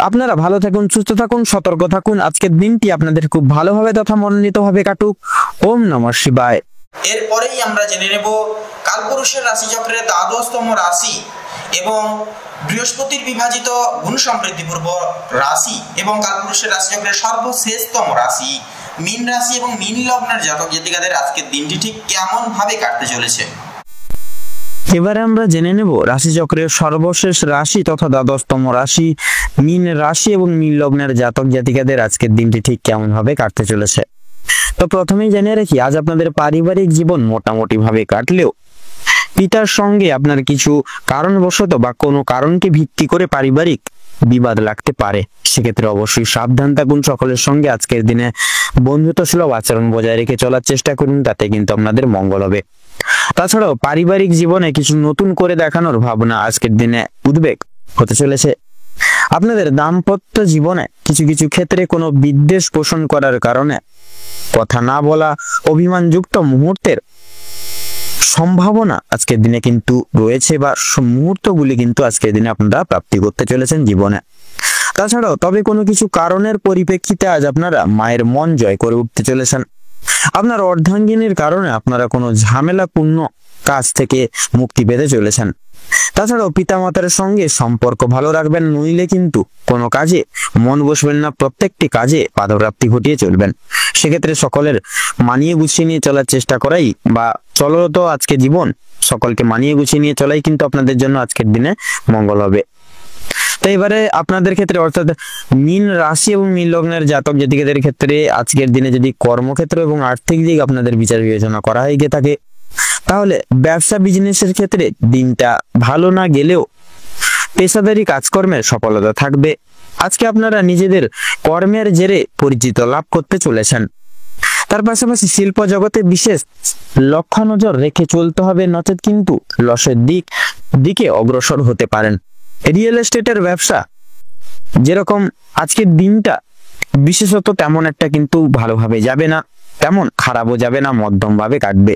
আপনারা ভালো থাকুন, সুস্থ থাকুন, সতর্ক থাকুন। আজকের দিনটি আপনাদের খুব ভালোভাবে তথা মনোনীতভাবে কাটুক। ওম নমঃ শিবায়। এরপরেই আমরা জেনে নেব কালপুরুষের রাশিচক্রের ১২তম রাশি এবং বৃহস্পতির বিভাজিত গুণ সমৃদ্ধিপূর্ব রাশি এবং কালপুরুষের রাশিচক্রের সর্বশেষতম রাশি মীন রাশি এবং মীন লগ্নের জাতক জাতিকাদের আজকের দিনটি ঠিক কেমন ভাবে কাটতে চলেছে। এবারে আমরা জেনে নেব রাশিচক্রের সর্বশেষ রাশি তথা ১২তম রাশি মীন রাশি এবং মীন লগ্নের জাতক জাতিকাদের আজকের দিনটি ঠিক কেমন ভাবে কাটতে চলেছে। তো প্রথমেই জেনে রাখি, আজ আপনাদের পারিবারিক জীবন মোটামুটি ভাবে কাটলেও পিতার সঙ্গে আপনার কিছু কারণবশত বা কোনো কারণকে ভিত্তি করে পারিবারিক বিবাদ লাগতে পারে। সেক্ষেত্রে অবশ্যই সাবধান থাকুন। সকলের সঙ্গে আজকের দিনে বন্ধুত্ব সুলভ আচরণ বজায় রেখে চলার চেষ্টা করুন, তাতে কিন্তু আপনাদের মঙ্গল হবে। তাছাড়াও পারিবারিক জীবনে কিছু নতুন করে দেখানোর ভাবনা আজকের দিনে উদ্বেগ হতে চলেছে। আপনাদের দাম্পত্য জীবনে কিছু কিছু ক্ষেত্রে কোনো বিদ্বেষ পোষণ করার কারণে কথা না বলা, অভিমানযুক্ত মুহূর্তের সম্ভাবনা আজকের দিনে কিন্তু রয়েছে বা মুহূর্তগুলি কিন্তু আজকের দিনে আপনারা প্রাপ্তি করতে চলেছেন জীবনে। তাছাড়াও তবে কোনো কিছু কারণের পরিপ্রেক্ষিতে আজ আপনারা মায়ের মন জয় করে উঠতে চলেছেন। আপনার অর্ধাঙ্গিনীর কারণে আপনারা কোনো ঝামেলাপূর্ণ কাজ থেকে মুক্তি পেতে চলেছেন। তাছাড়াও পিতামাতার সঙ্গে সম্পর্ক ভালো রাখবেন, নইলে কিন্তু কোনো কাজে মন বসবেন না, প্রত্যেকটি কাজে বাধাপ্রাপ্তি ঘটিয়ে চলবেন। সেক্ষেত্রে সকলের মানিয়ে গুছিয়ে নিয়ে চলার চেষ্টা করাই বা চলরত আজকে জীবন সকলকে মানিয়ে গুছিয়ে নিয়ে চলাই কিন্তু আপনাদের জন্য আজকের দিনে মঙ্গল হবে। তো এবারে আপনাদের ক্ষেত্রে অর্থাৎ মীন রাশি এবং মীন লগ্নের জাতক জাতিকাদের ক্ষেত্রে আজকের দিনে যদি কর্মক্ষেত্র এবং আর্থিক দিক আপনাদের বিচার বিবেচনা করা হয়ে গিয়ে থাকে, তাহলে ব্যবসা বিজনেসের ক্ষেত্রে দিনটা ভালো না গেলেও পেশাদারি কাজকর্মের সফলতা থাকবে। আজকে আপনারা নিজেদের কর্মের জেরে পরিচিত লাভ করতে চলেছেন। তার পাশাপাশি শিল্প জগতে বিশেষ লক্ষ্য নজর রেখে চলতে হবে, নচেত কিন্তু লসের দিকে অগ্রসর হতে পারেন। রিয়েল এস্টেটের ব্যবসা যেরকম আজকের দিনটা বিশেষত তেমন একটা কিন্তু ভালোভাবে যাবে না, তেমন খারাপও যাবে না, মধ্যম ভাবে কাটবে।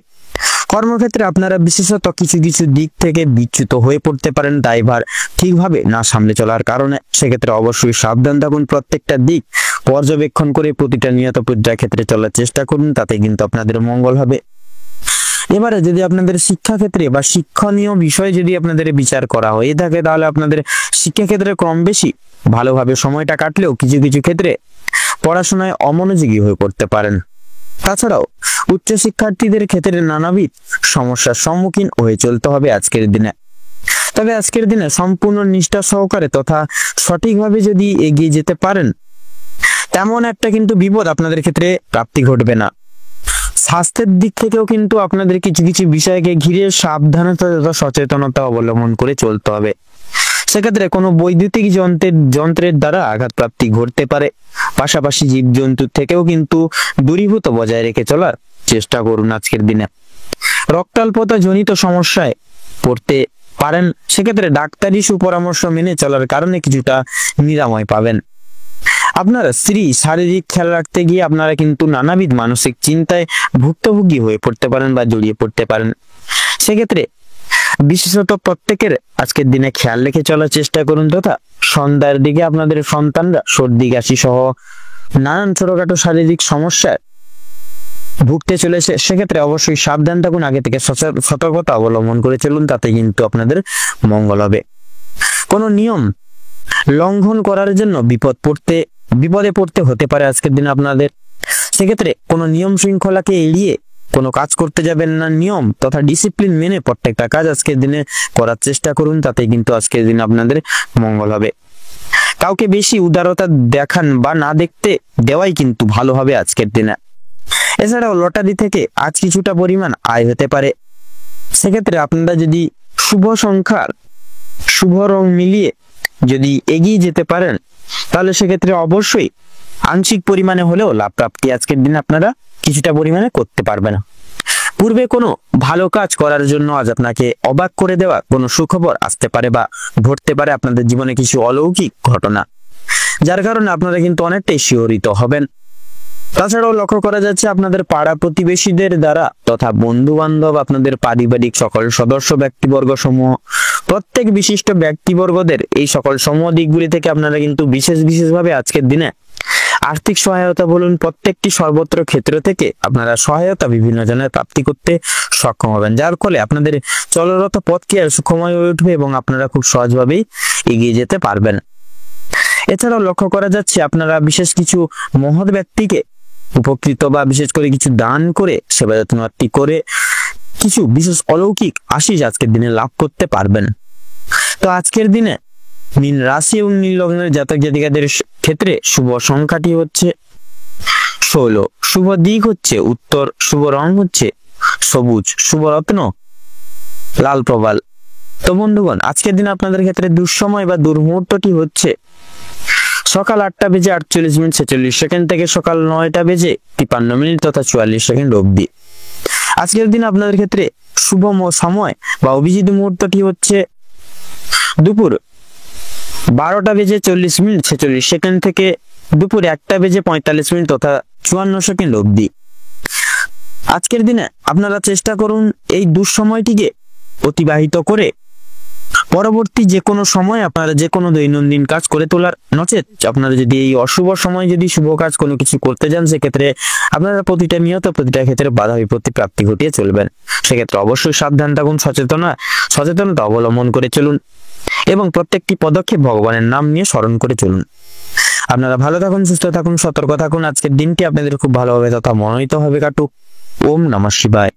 কর্মক্ষেত্রে আপনারা বিশেষত কিছু কিছু দিক থেকে বিচ্যুত হয়ে পড়তে পারেন দায়ভার ঠিকভাবে না সামলে চলার কারণে। সেক্ষেত্রে অবশ্যই সাবধান থাকুন, প্রত্যেকটা দিক পর্যবেক্ষণ করে প্রতিটা নিয়ত পর্যায় ক্ষেত্রে চলার চেষ্টা করুন, তাতে কিন্তু আপনাদের মঙ্গল হবে। এবারে যদি আপনাদের শিক্ষাক্ষেত্রে বা শিক্ষণীয় বিষয়ে যদি আপনাদের বিচার করা হয়ে থাকে, তাহলে আপনাদের শিক্ষাক্ষেত্রে কম বেশি ভালোভাবে সময়টা কাটলেও কিছু কিছু ক্ষেত্রে পড়াশোনায় অমনোযোগী হয়ে পড়তে পারেন। তাছাড়াও উচ্চ শিক্ষার্থীদের ক্ষেত্রে নানাবিধ সমস্যার সম্মুখীন হয়ে চলতে হবে আজকের দিনে। তবে আজকের দিনে সম্পূর্ণ নিষ্ঠা সহকারে তথা সঠিকভাবে যদি এগিয়ে যেতে পারেন, তেমন একটা কিন্তু বিপদ আপনাদের ক্ষেত্রে প্রাপ্তি ঘটবে না। স্বাস্থ্যের দিক থেকেও কিন্তু আপনাদের কিছু কিছু বিষয়কে ঘিরে সাবধানতা তথা সচেতনতা অবলম্বন করে চলতে হবে। সেক্ষেত্রে কোনো বৈদ্যুতিক যন্ত্রের দ্বারা আঘাতপ্রাপ্তি ঘটতে পারে। পাশাপাশি জীবজন্তুর থেকেও কিন্তু দূরীভূত বজায় রেখে চলার চেষ্টা করুন আজকের দিনে। রক্তাল্পতা জনিত সমস্যায় পড়তে পারেন, সেক্ষেত্রে ডাক্তারি সুপরামর্শ মেনে চলার কারণে কিছুটা নিরাময় পাবেন। আপনার শারীরিক খেয়াল রাখতে গিয়ে আপনারা কিন্তু নানাবিধ মানসিক চিন্তায় ভুক্তভোগী হয়ে পড়তে পারেন বা জড়িয়ে পড়তে পারেন। সেক্ষেত্রে বিশেষত প্রত্যেকের আজকের দিনে খেয়াল রেখে চলার চেষ্টা করুন, তথা সন্ধ্যার দিকে আপনাদের সন্তানরা সর্দি কাশি সহ নানান ছোটখাটো শারীরিক সমস্যায় ভুগতে চলেছে। সেক্ষেত্রে অবশ্যই সাবধান থাকুন, আগে থেকে সতর্কতা অবলম্বন করে চলুন, তাতে কিন্তু আপনাদের মঙ্গল হবে। কোনো নিয়ম লঙ্ঘন করার জন্য বিপদে পড়তে হতে পারে আজকের দিনে আপনাদের। সেক্ষেত্রে কোনো নিয়ম শৃঙ্খলাকে এড়িয়ে কোনো কাজ করতে যাবেন না। নিয়ম তথা ডিসিপ্লিন মেনে প্রত্যেকটা কাজ আজকের দিনে করার চেষ্টা করুন, তাতে কিন্তু আজকের দিনে আপনাদের মঙ্গল হবে। কাউকে বেশি উদারতা দেখান বা না দেখতে দেওয়াই কিন্তু ভালো হবে আজকের দিনে। এছাড়াও লটারি থেকে আজ কিছুটা পরিমাণ আয় হতে পারে। সেক্ষেত্রে আপনারা যদি শুভ সংখ্যার শুভ রং মিলিয়ে যদি এগিয়ে যেতে পারেন, তাহলে সেক্ষেত্রে অবশ্যই আংশিক পরিমাণে হলেও লাভ প্রাপ্তি আজকের দিনে আপনারা কিছুটা পরিমাণে করতে পারবেন। পূর্বে কোনো ভালো কাজ করার জন্য আজ আপনাকে অবাক করে দেওয়া কোনো সুখবর আসতে পারে বা ঘটতে পারে আপনাদের জীবনে কিছু অলৌকিক ঘটনা, যার কারণে আপনারা কিন্তু অনেকটাই শিহরিত হবেন। তাছাড়াও লক্ষ্য করা যাচ্ছে আপনাদের পাড়া প্রতিবেশীদের দ্বারা তথা বন্ধু বান্ধব, আপনাদের পারিবারিক সকল সদস্য ব্যক্তিবর্গ সমূহ, প্রত্যেক বিশিষ্ট ব্যক্তিবর্গদের এই সকল সমূহ দিকগুলি থেকে আপনারা কিন্তু বিশেষভাবে আজকের দিনে আর্থিক সহায়তা বলুন, প্রত্যেকটি সর্বত্র ক্ষেত্র থেকে আপনারা সহায়তা বিভিন্ন জনের প্রাপ্তি করতে সক্ষম হবেন, যার ফলে আপনাদের চলরত পথকে সুখময় হয়ে উঠবে এবং আপনারা খুব সহজভাবেই এগিয়ে যেতে পারবেন। এছাড়াও লক্ষ্য করা যাচ্ছে আপনারা বিশেষ কিছু মহৎ ব্যক্তিকে উপকৃত বা বিশেষ করে কিছু দান করে সেবা যত্ন করে কিছু বিশেষ অলৌকিক আশিস আজকের দিনে লাভ করতে পারবেন। তো আজকের দিনে মীন রাশি এবং নীল লগ্নের জাতক জাতিকাদের ক্ষেত্রে শুভ সংখ্যাটি হচ্ছে 16, শুভ দিক হচ্ছে উত্তর, শুভ রং হচ্ছে সবুজ, শুভ রত্ন লাল প্রবাল। তো বন্ধুগণ, আজকের দিনে আপনাদের ক্ষেত্রে দুঃসময় বা দুর্মুহূর্তটি হচ্ছে সকাল 8টা বেজে 48 মিনিট 46 সেকেন্ড থেকে সকাল 9টা বেজে 53 মিনিট তথা 44 সেকেন্ড অবধি। আজকের দিন আপনাদের ক্ষেত্রে শুভ সময় বা অভিজিৎ মুহূর্তটি হচ্ছে দুপুর 12টা বেজে 40 মিনিট 46 সেকেন্ড থেকে দুপুর 1টা বেজে 45 মিনিট তথা 54 সেকেন্ড অবধি। আজকের দিনে আপনারা চেষ্টা করুন এই দুঃসময়টিকে অতিবাহিত করে পরবর্তী যে কোনো সময় আপনারা যে কোনো দৈনন্দিন কাজ করে তোলার, নচেত আপনারা যদি এই অশুভ সময় যদি শুভ কাজ কোনো কিছু করতে যান, সেক্ষেত্রে আপনারা প্রতিটা ক্ষেত্রে বাধা বিপত্তি প্রাপ্তি ঘটিয়ে চলবেন। সেক্ষেত্রে অবশ্যই সাবধান থাকুন, সচেতনতা অবলম্বন করে চলুন এবং প্রত্যেকটি পদক্ষেপ ভগবানের নাম নিয়ে স্মরণ করে চলুন। আপনারা ভালো থাকুন, সুস্থ থাকুন, সতর্ক থাকুন। আজকের দিনটি আপনাদের খুব ভালোভাবে তথা মনোনীত হবে কাটুক। ওম নমঃ শিবায়।